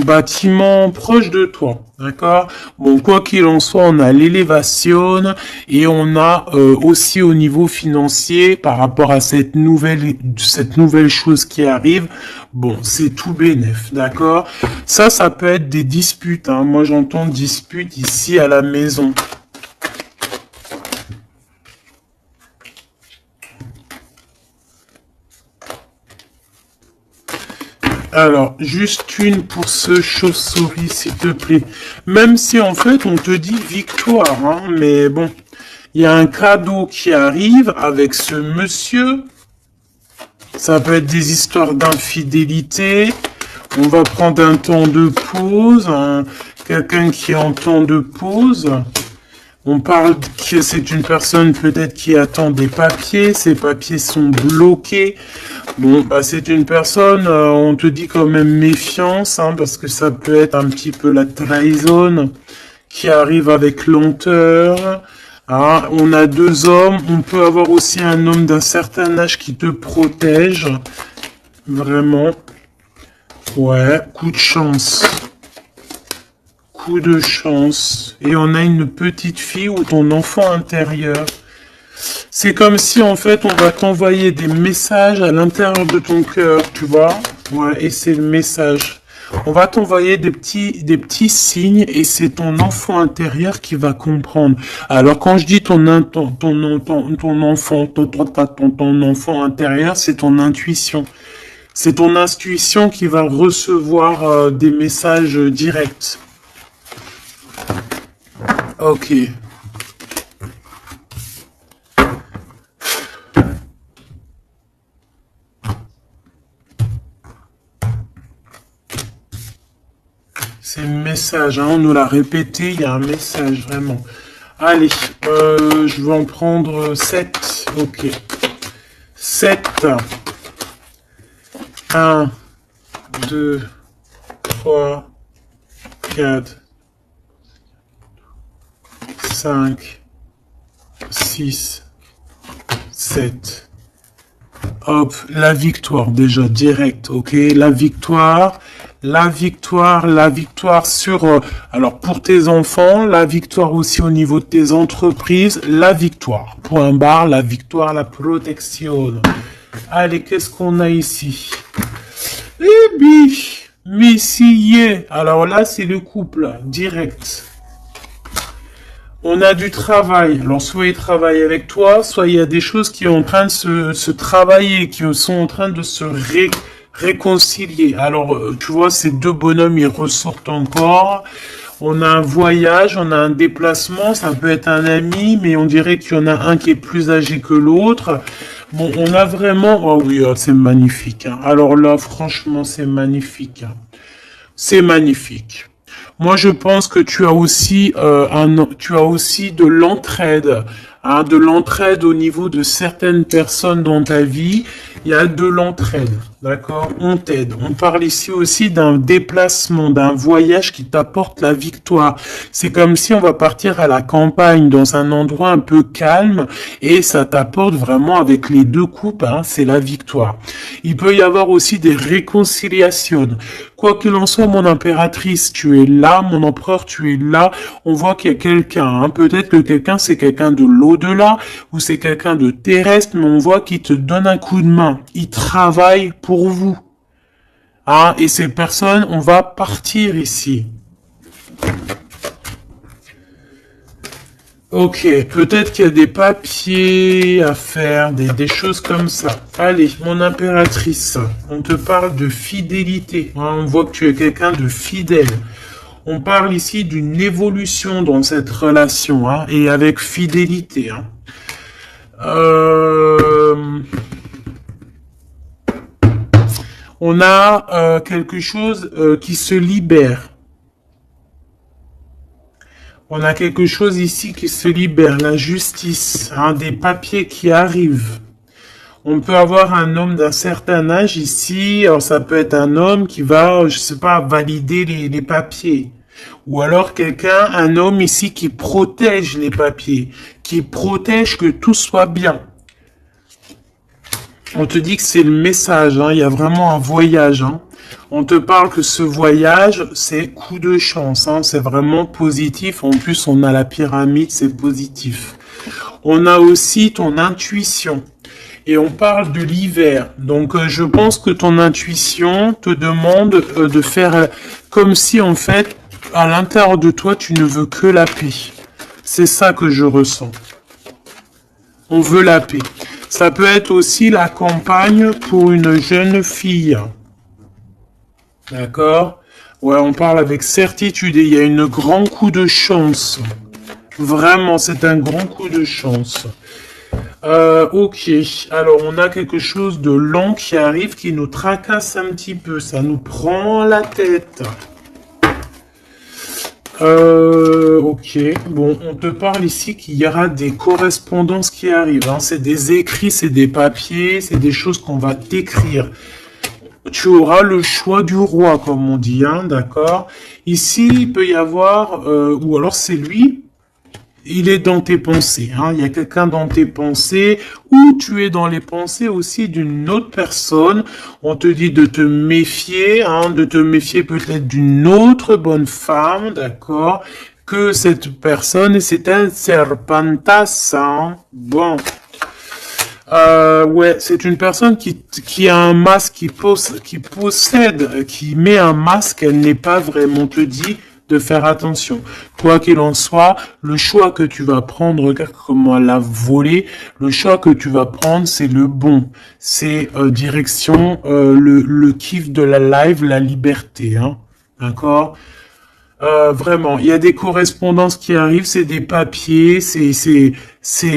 bâtiment, proche de toi. D'accord? Bon, quoi qu'il en soit, on a l'élévation et on a aussi au niveau financier, par rapport à cette nouvelle chose qui arrive, bon, c'est tout bénef, d'accord? Ça peut être des disputes, hein. Moi, j'entends disputes ici à la maison. Alors, juste une pour ce chauve-souris, s'il te plaît. Même si, en fait, on te dit victoire, hein, mais bon. Il y a un cadeau qui arrive avec ce monsieur. Ça peut être des histoires d'infidélité. On va prendre un temps de pause. Hein, quelqu'un qui est en temps de pause. On parle que c'est une personne peut-être qui attend des papiers. Ces papiers sont bloqués. Bon, bah c'est une personne, on te dit quand même méfiance, hein, parce que ça peut être un petit peu la trahison qui arrive avec lenteur. Hein. On a deux hommes, on peut avoir aussi un homme d'un certain âge qui te protège. Vraiment. Ouais, coup de chance. Coup de chance. Et on a une petite fille ou ton enfant intérieur. C'est comme si, en fait, on va t'envoyer des messages à l'intérieur de ton cœur, tu vois. Ouais, et c'est le message. On va t'envoyer des petits signes et c'est ton enfant intérieur qui va comprendre. Alors, quand je dis ton enfant intérieur, c'est ton intuition. C'est ton intuition qui va recevoir des messages directs. Ok. C'est le message, hein, on nous l'a répété, il y a un message, vraiment. Allez, je vais en prendre 7. Ok. 7. 1, 2, 3, 4, 5, 6, 7. Hop, la victoire, déjà, direct, ok? La victoire sur, alors pour tes enfants, la victoire aussi au niveau de tes entreprises, la victoire. Point barre, la victoire, la protection. Allez, qu'est-ce qu'on a ici? Eh bien, Messier. Alors là, c'est le couple, direct. On a du travail. Alors, soit il travaille avec toi, soit il y a des choses qui sont en train de se travailler, qui sont en train de se réconcilier. Alors, tu vois, ces deux bonhommes, ils ressortent encore. On a un voyage, on a un déplacement, ça peut être un ami, mais on dirait qu'il y en a un qui est plus âgé que l'autre. Bon, on a vraiment... Oh oui, oh, c'est magnifique, hein. Alors là, franchement, c'est magnifique, hein. C'est magnifique. Moi, je pense que tu as aussi de l'entraide, hein, de l'entraide au niveau de certaines personnes dans ta vie. Il y a de l'entraide, d'accord? On t'aide. On parle ici aussi d'un déplacement, d'un voyage qui t'apporte la victoire. C'est comme si on va partir à la campagne, dans un endroit un peu calme, et ça t'apporte vraiment avec les deux coupes, hein, c'est la victoire. Il peut y avoir aussi des réconciliations. Quoi qu'il en soit, mon impératrice, tu es là, mon empereur, tu es là. On voit qu'il y a quelqu'un, hein. Peut-être que quelqu'un, c'est quelqu'un de l'au-delà, ou c'est quelqu'un de terrestre, mais on voit qu'il te donne un coup de main. Il travaille pour vous. Hein, et ces personnes, on va partir ici. Ok, peut-être qu'il y a des papiers à faire, des choses comme ça. Allez, mon impératrice, on te parle de fidélité. Hein, on voit que tu es quelqu'un de fidèle. On parle ici d'une évolution dans cette relation, hein, et avec fidélité. Hein. On a quelque chose qui se libère. On a quelque chose ici qui se libère, la justice, hein, des papiers qui arrivent. On peut avoir un homme d'un certain âge ici, alors ça peut être un homme qui va, je sais pas, valider les papiers. Ou alors quelqu'un, un homme ici qui protège les papiers, qui protège que tout soit bien. On te dit que c'est le message, hein, il y a vraiment un voyage, hein. On te parle que ce voyage, c'est coup de chance, hein, c'est vraiment positif. En plus, on a la pyramide, c'est positif. On a aussi ton intuition. Et on parle de l'hiver. Donc, je pense que ton intuition te demande de faire comme si, en fait, à l'intérieur de toi, tu ne veux que la paix. C'est ça que je ressens. On veut la paix. Ça peut être aussi la campagne pour une jeune fille. D'accord? Ouais, on parle avec certitude et il y a un grand coup de chance. Vraiment, c'est un grand coup de chance. Ok, alors on a quelque chose de lent qui arrive, qui nous tracasse un petit peu, ça nous prend la tête. Ok, bon, on te parle ici qu'il y aura des correspondances qui arrivent, hein. C'est des écrits, c'est des papiers, c'est des choses qu'on va t'écrire. Tu auras le choix du roi, comme on dit, hein, d'accord? Ici, il peut y avoir, ou alors c'est lui, il est dans tes pensées, hein. Il y a quelqu'un dans tes pensées, ou tu es dans les pensées aussi d'une autre personne. On te dit de te méfier, hein, de te méfier peut-être d'une autre bonne femme, d'accord? Que cette personne, c'est un serpentas, hein. Bon. Ouais, c'est une personne qui a un masque, qui met un masque, elle n'est pas vraiment, on te dit de faire attention. Quoi qu'il en soit, le choix que tu vas prendre, regarde comment elle a volé, le choix que tu vas prendre, c'est le bon. C'est direction le kiff de la live, la liberté, hein. D'accord? Vraiment, il y a des correspondances qui arrivent, c'est des papiers,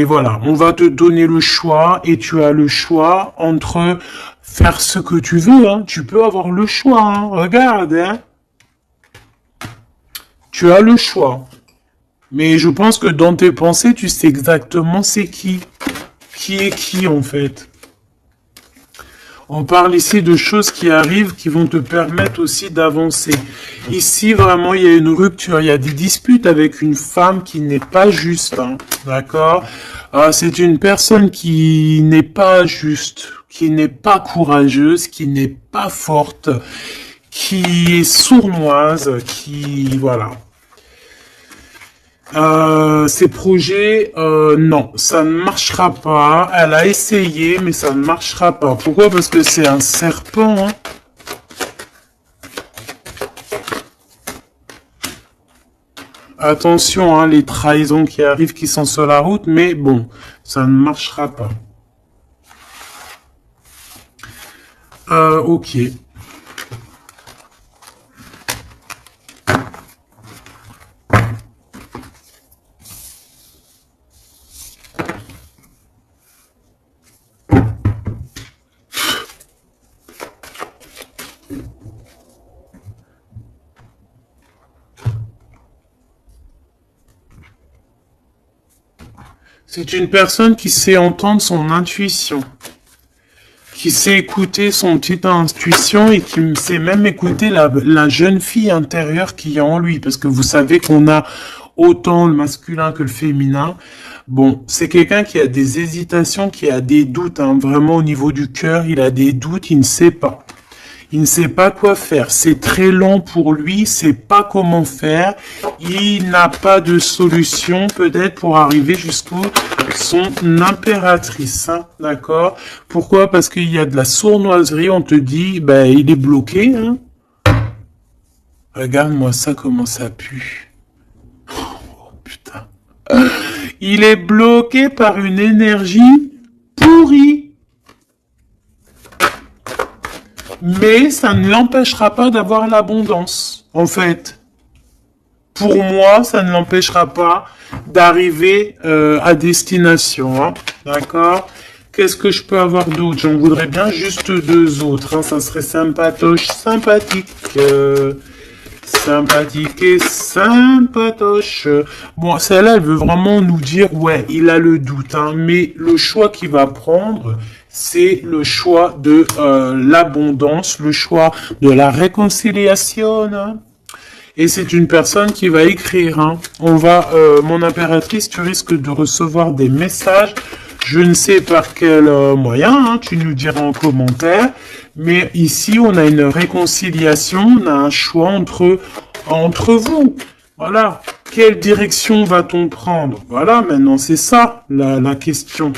voilà. On va te donner le choix et tu as le choix entre faire ce que tu veux, hein. Tu peux avoir le choix, hein. Regarde, hein. Tu as le choix. Mais je pense que dans tes pensées, tu sais exactement c'est qui. Qui est qui, en fait. On parle ici de choses qui arrivent, qui vont te permettre aussi d'avancer. Ici, vraiment, il y a une rupture, il y a des disputes avec une femme qui n'est pas juste, hein, d'accord? C'est une personne qui n'est pas juste, qui n'est pas courageuse, qui n'est pas forte, qui est sournoise, qui... voilà. Ces projets, non, ça ne marchera pas. Elle a essayé, mais ça ne marchera pas. Pourquoi? Parce que c'est un serpent. Hein. Attention, hein, les trahisons qui arrivent, qui sont sur la route, mais bon, ça ne marchera pas. Ok. C'est une personne qui sait entendre son intuition, qui sait écouter son petite intuition et qui sait même écouter la jeune fille intérieure qui est en lui. Parce que vous savez qu'on a autant le masculin que le féminin. Bon, c'est quelqu'un qui a des hésitations, qui a des doutes, hein, vraiment au niveau du cœur, il a des doutes, il ne sait pas. Il ne sait pas quoi faire. C'est très lent pour lui. Il sait pas comment faire. Il n'a pas de solution peut-être pour arriver jusqu'au son impératrice. Hein, d'accord? Pourquoi? Parce qu'il y a de la sournoiserie. On te dit, ben il est bloqué. Hein. Regarde-moi ça, comment ça pue. Oh putain. Il est bloqué par une énergie pourrie. Mais ça ne l'empêchera pas d'avoir l'abondance, en fait. Pour moi, ça ne l'empêchera pas d'arriver à destination, hein. D'accord? Qu'est-ce que je peux avoir d'autre? J'en voudrais bien juste deux autres, hein. Ça serait sympatoche, sympathique. Sympathique et sympatoche. Bon, celle-là, elle veut vraiment nous dire, ouais, il a le doute, hein, mais le choix qu'il va prendre, c'est le choix de l'abondance, le choix de la réconciliation. Hein. Et c'est une personne qui va écrire. Hein. Mon impératrice, tu risques de recevoir des messages. Je ne sais par quel moyen, hein, tu nous diras en commentaire. Mais ici, on a une réconciliation, on a un choix entre vous. Voilà. Quelle direction va-t-on prendre? Voilà, maintenant, c'est ça la question.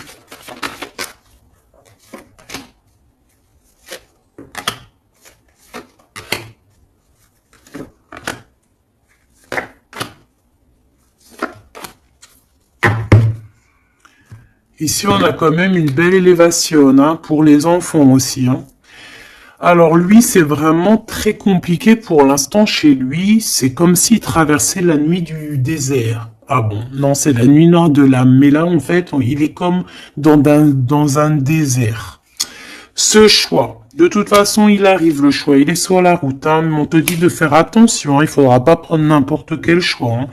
Ici, on a quand même une belle élévation, hein, pour les enfants aussi. Hein. Alors lui, c'est vraiment très compliqué pour l'instant chez lui. C'est comme s'il traversait la nuit du désert. Ah bon, non, c'est la nuit noire de l'âme. Mais là, en fait, il est comme dans un désert. Ce choix, de toute façon, il arrive le choix. Il est sur la route. Hein, mais on te dit de faire attention. Hein, il faudra pas prendre n'importe quel choix. Hein.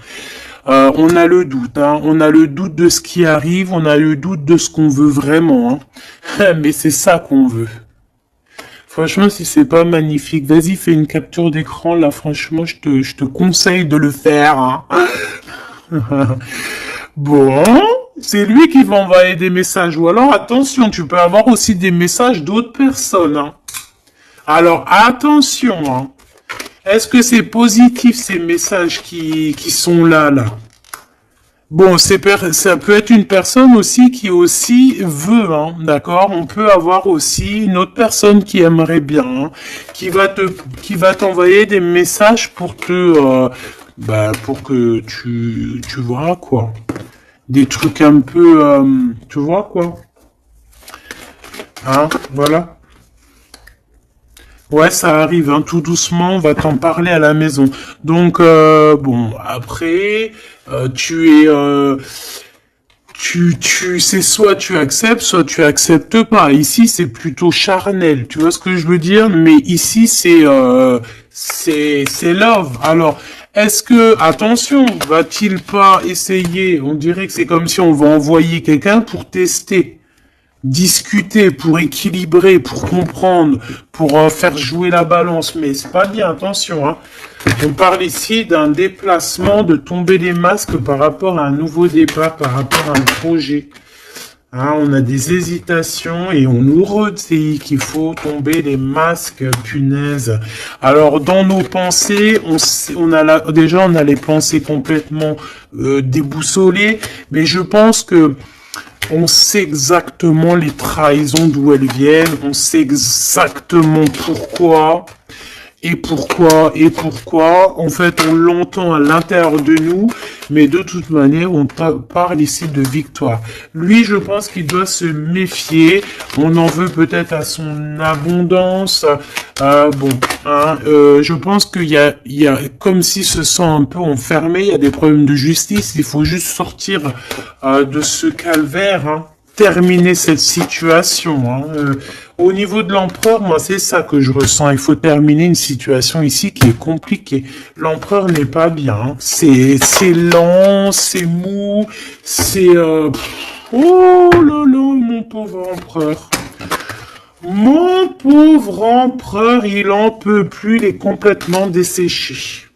On a le doute, hein. On a le doute de ce qui arrive, on a le doute de ce qu'on veut vraiment. Hein. Mais c'est ça qu'on veut. Franchement, si c'est pas magnifique, vas-y, fais une capture d'écran. Là, franchement, je te conseille de le faire. Hein. Bon, c'est lui qui va envoyer des messages. Ou alors, attention, tu peux avoir aussi des messages d'autres personnes. Hein. Alors, attention, hein. Est-ce que c'est positif ces messages qui sont là? Bon, ça peut être une personne aussi qui aussi veut, hein, d'accord? On peut avoir aussi une autre personne qui aimerait bien, hein, qui va t'envoyer des messages pour pour que tu vois quoi, des trucs un peu, tu vois quoi, hein, voilà. Ouais, ça arrive, hein, tout doucement, on va t'en parler à la maison. Donc, bon, après, c'est soit tu acceptes pas. Ici, c'est plutôt charnel, tu vois ce que je veux dire? Mais ici, c'est love. Alors, est-ce que, attention, va-t-il pas essayer, on dirait que c'est comme si on va envoyer quelqu'un pour tester, discuter, pour équilibrer, pour comprendre, pour faire jouer la balance, mais c'est pas bien, attention, hein. On parle ici d'un déplacement, de tomber les masques par rapport à un nouveau départ, par rapport à un projet. Hein, on a des hésitations et on nous redit qu'il faut tomber les masques, punaise. Alors, dans nos pensées, déjà, on a les pensées complètement déboussolées, mais je pense que on sait exactement les trahisons d'où elles viennent, on sait exactement pourquoi. Et pourquoi, en fait, on l'entend à l'intérieur de nous, mais de toute manière, on parle ici de victoire. Lui, je pense qu'il doit se méfier, on en veut peut-être à son abondance, je pense qu'il y a comme s'il se sent un peu enfermé, il y a des problèmes de justice, il faut juste sortir de ce calvaire, hein. Terminer cette situation. Hein. Au niveau de l'empereur, moi, c'est ça que je ressens. Il faut terminer une situation ici qui est compliquée. L'empereur n'est pas bien. Hein. C'est lent, c'est mou, c'est... Oh là là, mon pauvre empereur. Mon pauvre empereur, il en peut plus, il est complètement desséché.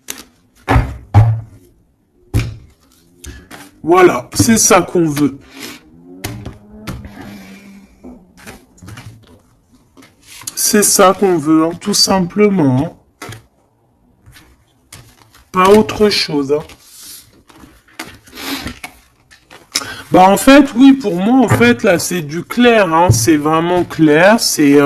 Voilà, c'est ça qu'on veut. C'est ça qu'on veut, hein, tout simplement. Hein. Pas autre chose. Hein. Bah en fait, oui, pour moi, en fait, là, c'est du clair. Hein, c'est vraiment clair. C'est,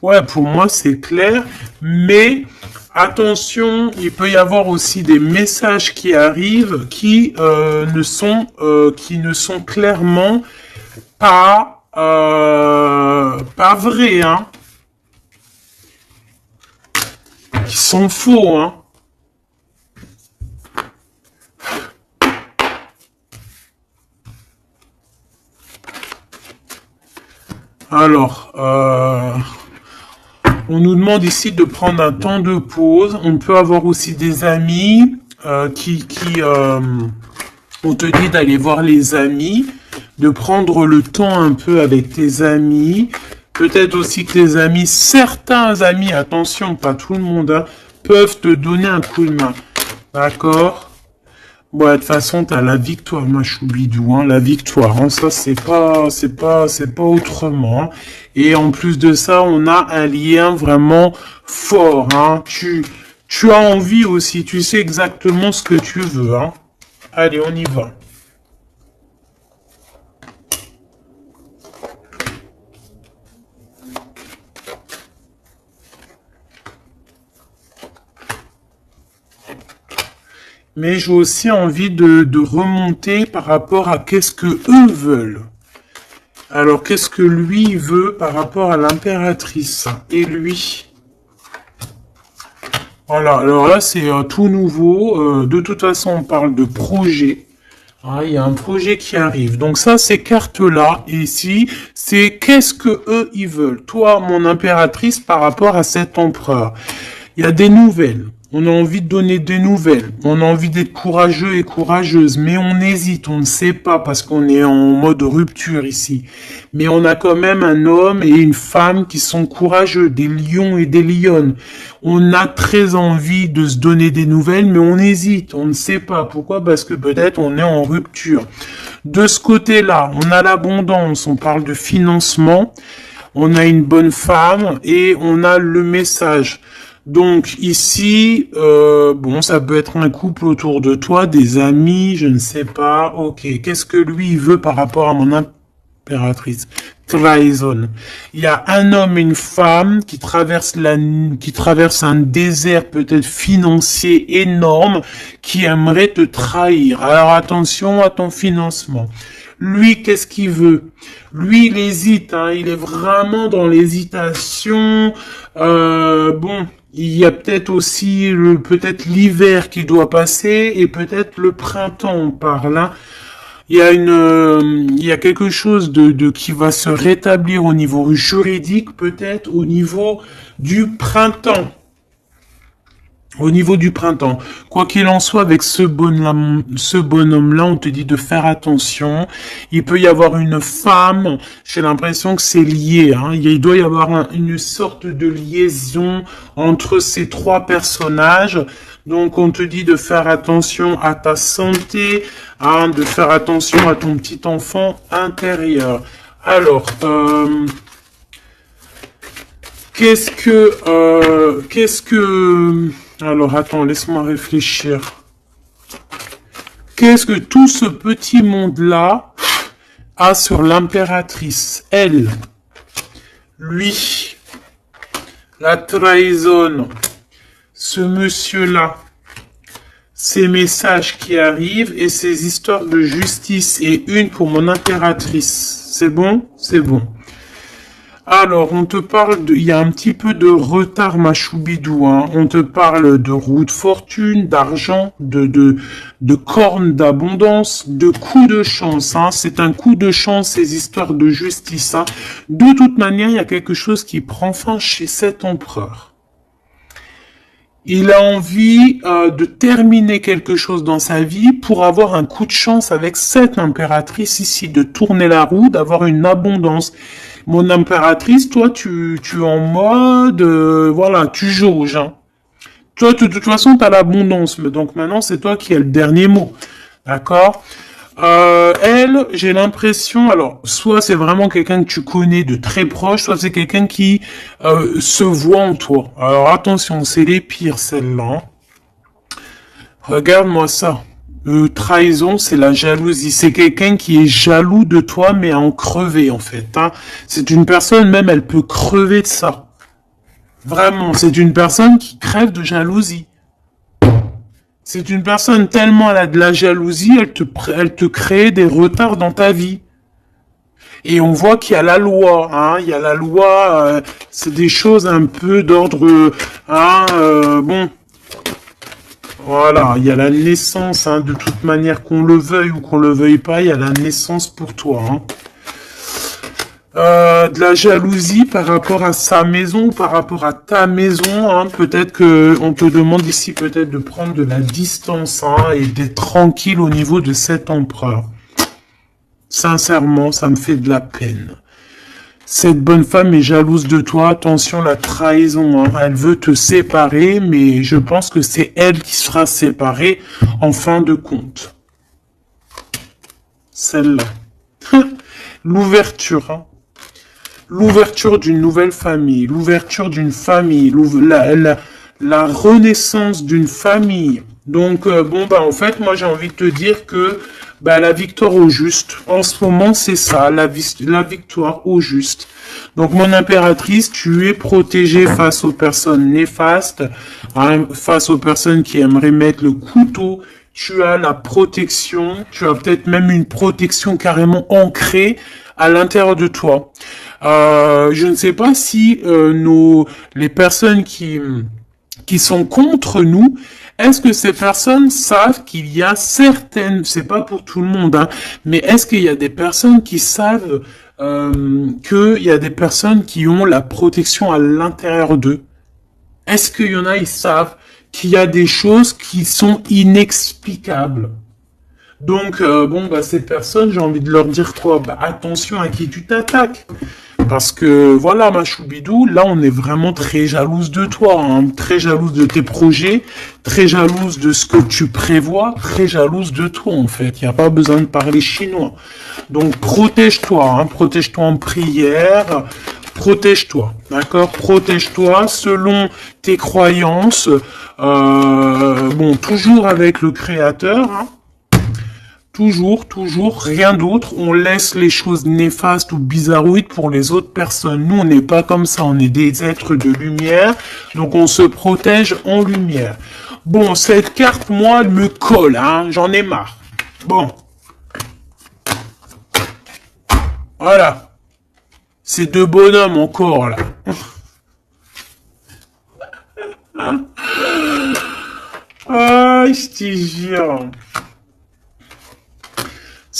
ouais, pour moi, c'est clair. Mais attention, il peut y avoir aussi des messages qui arrivent qui ne sont clairement pas vrais. Hein. Qui sont faux, hein. Alors, on nous demande ici de prendre un temps de pause. On peut avoir aussi des amis on te dit d'aller voir les amis, de prendre le temps un peu avec tes amis. Peut-être aussi que tes amis, certains amis, attention, pas tout le monde, hein, peuvent te donner un coup de main. D'accord? Bon, de toute façon, t'as la victoire, ma choubidou, hein, la victoire, hein, ça, c'est pas autrement. Hein. Et en plus de ça, on a un lien vraiment fort, hein. Tu as envie aussi, tu sais exactement ce que tu veux, hein. Allez, on y va. Mais j'ai aussi envie de remonter par rapport à qu'est-ce que eux veulent. Alors, qu'est-ce que lui veut par rapport à l'impératrice et lui? Voilà, alors là, c'est tout nouveau. De toute façon, on parle de projet. Ah, il y a un projet qui arrive. Donc ça, ces cartes-là, ici, c'est qu'est-ce que eux, ils veulent. Toi, mon impératrice, par rapport à cet empereur. Il y a des nouvelles. On a envie de donner des nouvelles. On a envie d'être courageux et courageuse. Mais on hésite, on ne sait pas parce qu'on est en mode rupture ici. Mais on a quand même un homme et une femme qui sont courageux, des lions et des lionnes. On a très envie de se donner des nouvelles, mais on hésite, on ne sait pas. Pourquoi? Parce que peut-être on est en rupture. De ce côté-là, on a l'abondance, on parle de financement, on a une bonne femme et on a le message. Donc ici, bon, ça peut être un couple autour de toi, des amis, je ne sais pas. Ok, qu'est-ce que lui veut par rapport à mon impératrice? Trahison. Il y a un homme et une femme qui traversent un désert peut-être financier énorme, qui aimerait te trahir. Alors attention à ton financement. Lui, qu'est-ce qu'il veut? Lui, il hésite, hein, il est vraiment dans l'hésitation. Bon, il y a peut-être aussi peut-être l'hiver qui doit passer et peut-être le printemps, on parle. Hein. Il y a quelque chose de qui va se rétablir au niveau juridique, peut-être au niveau du printemps. Au niveau du printemps, quoi qu'il en soit, avec ce bonhomme-là, on te dit de faire attention. Il peut y avoir une femme. J'ai l'impression que c'est lié. Hein. Il doit y avoir une sorte de liaison entre ces trois personnages. Donc, on te dit de faire attention à ta santé, hein, de faire attention à ton petit enfant intérieur. Alors, alors, attends, laisse-moi réfléchir. Qu'est-ce que tout ce petit monde-là a sur l'impératrice? Elle, lui, la trahison, ce monsieur-là, ces messages qui arrivent et ces histoires de justice et une pour mon impératrice. C'est bon? C'est bon. Alors, on te parle il y a un petit peu de retard, ma choubidou, hein. On te parle de roue de fortune, d'argent, de cornes d'abondance, de coups de chance, hein. C'est un coup de chance, ces histoires de justice, hein. De toute manière, il y a quelque chose qui prend fin chez cet empereur. Il a envie de terminer quelque chose dans sa vie pour avoir un coup de chance avec cette impératrice ici, de tourner la roue, d'avoir une abondance. Mon impératrice, toi, tu es en mode, voilà, tu jauges. Hein. Toi, de toute façon, tu as l'abondance, donc maintenant, c'est toi qui as le dernier mot. D'accord? Elle, j'ai l'impression, alors, soit c'est vraiment quelqu'un que tu connais de très proche, soit c'est quelqu'un qui se voit en toi. Alors attention, c'est les pires, celles-là. Regarde-moi ça. Trahison, c'est la jalousie. C'est quelqu'un qui est jaloux de toi, mais à en crever, en fait. Hein. C'est une personne, même, elle peut crever de ça. Vraiment, c'est une personne qui crève de jalousie. C'est une personne tellement elle a de la jalousie, elle te crée des retards dans ta vie. Et on voit qu'il y a la loi, hein, il y a la loi, c'est des choses un peu d'ordre, hein, bon, voilà, il y a la naissance, hein, de toute manière qu'on le veuille ou qu'on le veuille pas, il y a la naissance pour toi, hein. De la jalousie par rapport à sa maison, par rapport à ta maison, hein. Peut-être que on te demande ici peut-être de prendre de la distance, hein, et d'être tranquille au niveau de cet empereur. Sincèrement, ça me fait de la peine. Cette bonne femme est jalouse de toi. Attention, la trahison, hein. Elle veut te séparer, mais je pense que c'est elle qui sera séparée en fin de compte. Celle-là. L'ouverture, hein. L'ouverture d'une nouvelle famille, l'ouverture d'une famille, la renaissance d'une famille. Donc, bon, bah, en fait, moi, j'ai envie de te dire que bah, la victoire au juste, en ce moment, c'est ça, la victoire au juste. Donc, mon impératrice, tu es protégée face aux personnes néfastes, hein, face aux personnes qui aimeraient mettre le couteau. Tu as la protection, tu as peut-être même une protection carrément ancrée à l'intérieur de toi. Je ne sais pas si les personnes qui sont contre nous, est-ce que ces personnes savent qu'il y a certaines, c'est pas pour tout le monde, hein, mais est-ce qu'il y a des personnes qui savent qu'il y a des personnes qui ont la protection à l'intérieur d'eux? Est-ce qu'il y en a, ils savent qu'il y a des choses qui sont inexplicables? Donc, bon, bah, ces personnes, j'ai envie de leur dire quoi? Bah, attention à qui tu t'attaques. Parce que, voilà, ma choubidou, là, on est vraiment très jalouse de toi, hein, très jalouse de tes projets, très jalouse de ce que tu prévois, très jalouse de toi, en fait. Il n'y a pas besoin de parler chinois. Donc, protège-toi, hein, protège-toi en prière, protège-toi, d'accord? Protège-toi selon tes croyances, bon, toujours avec le Créateur, hein. Toujours, rien d'autre. On laisse les choses néfastes ou bizarroïdes pour les autres personnes. Nous, on n'est pas comme ça. On est des êtres de lumière. Donc, on se protège en lumière. Bon, cette carte, moi, elle me colle, hein. J'en ai marre. Bon. Voilà. Ces deux bonhommes encore, là. Ah, je te jure.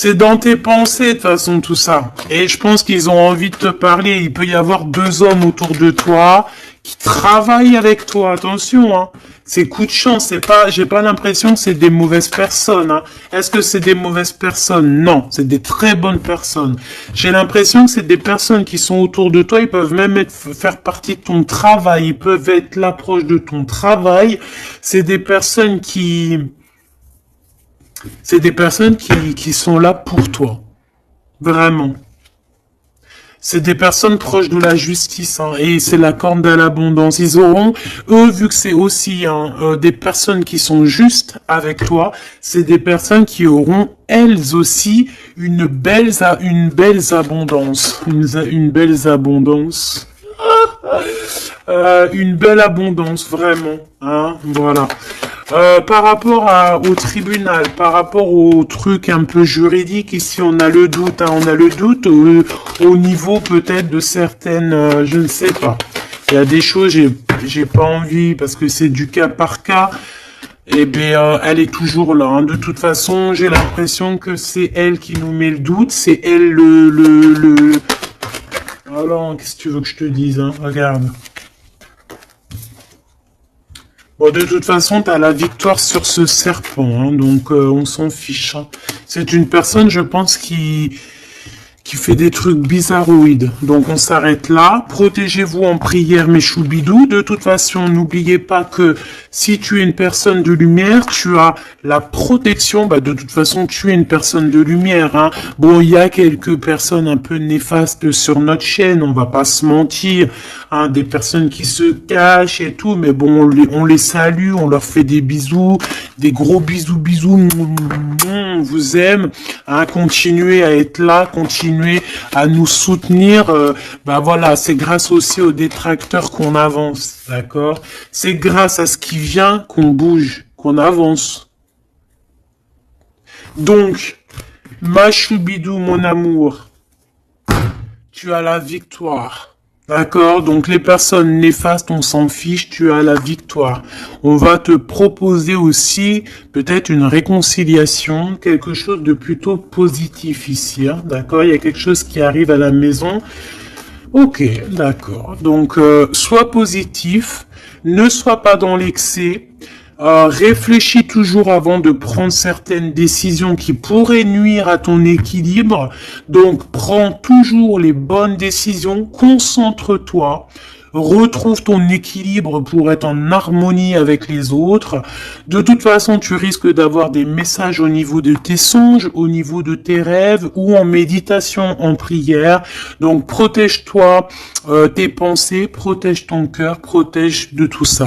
C'est dans tes pensées, de toute façon, tout ça. Et je pense qu'ils ont envie de te parler. Il peut y avoir deux hommes autour de toi qui travaillent avec toi. Attention, hein. C'est coup de chance. C'est pas, j'ai pas l'impression que c'est des mauvaises personnes, hein. Est-ce que c'est des mauvaises personnes? Non. C'est des très bonnes personnes. J'ai l'impression que c'est des personnes qui sont autour de toi. Ils peuvent même faire partie de ton travail. Ils peuvent être là proche de ton travail. C'est des personnes qui sont là pour toi. Vraiment. C'est des personnes proches de la justice, hein, et c'est la corne à l'abondance. Ils auront, eux, vu que c'est aussi des personnes qui sont justes avec toi, c'est des personnes qui auront, elles aussi, une belle abondance. Une belle abondance. Une belle abondance, vraiment. Hein, voilà. Par rapport au tribunal, par rapport au truc un peu juridique, ici on a le doute, hein, on a le doute au niveau peut-être de certaines, je ne sais pas. Il y a des choses, j'ai pas envie parce que c'est du cas par cas. Eh bien, elle est toujours là, hein. De toute façon, j'ai l'impression que c'est elle qui nous met le doute, c'est elle le. Alors, qu'est-ce que tu veux que je te dise, hein? Regarde. Bon, de toute façon, tu as la victoire sur ce serpent, hein, donc on s'en fiche, hein. C'est une personne, je pense, qui fait des trucs bizarroïdes. Donc on s'arrête là. Protégez-vous en prière, mes choubidous. De toute façon, n'oubliez pas que si tu es une personne de lumière, tu as la protection. Bah, de toute façon, tu es une personne de lumière, hein. Bon, il y a quelques personnes un peu néfastes sur notre chaîne, on va pas se mentir, hein, des personnes qui se cachent et tout, mais bon, on les salue, on leur fait des bisous, des gros bisous, on vous aime, hein, continuez à être là, continuez à nous soutenir, bah voilà, c'est grâce aussi aux détracteurs qu'on avance, d'accord? C'est grâce à ce qui vient qu'on bouge, qu'on avance. Donc, ma choubidou, mon amour, tu as la victoire. D'accord? Donc les personnes néfastes, on s'en fiche, tu as la victoire. On va te proposer aussi peut-être une réconciliation, quelque chose de plutôt positif ici. Hein? D'accord? Il y a quelque chose qui arrive à la maison. Ok, d'accord. Donc sois positif, ne sois pas dans l'excès. Réfléchis toujours avant de prendre certaines décisions qui pourraient nuire à ton équilibre. Donc, prends toujours les bonnes décisions, concentre-toi, retrouve ton équilibre pour être en harmonie avec les autres. De toute façon, tu risques d'avoir des messages au niveau de tes songes, au niveau de tes rêves ou en méditation, en prière. Donc, protège-toi, tes pensées, protège ton cœur, protège de tout ça.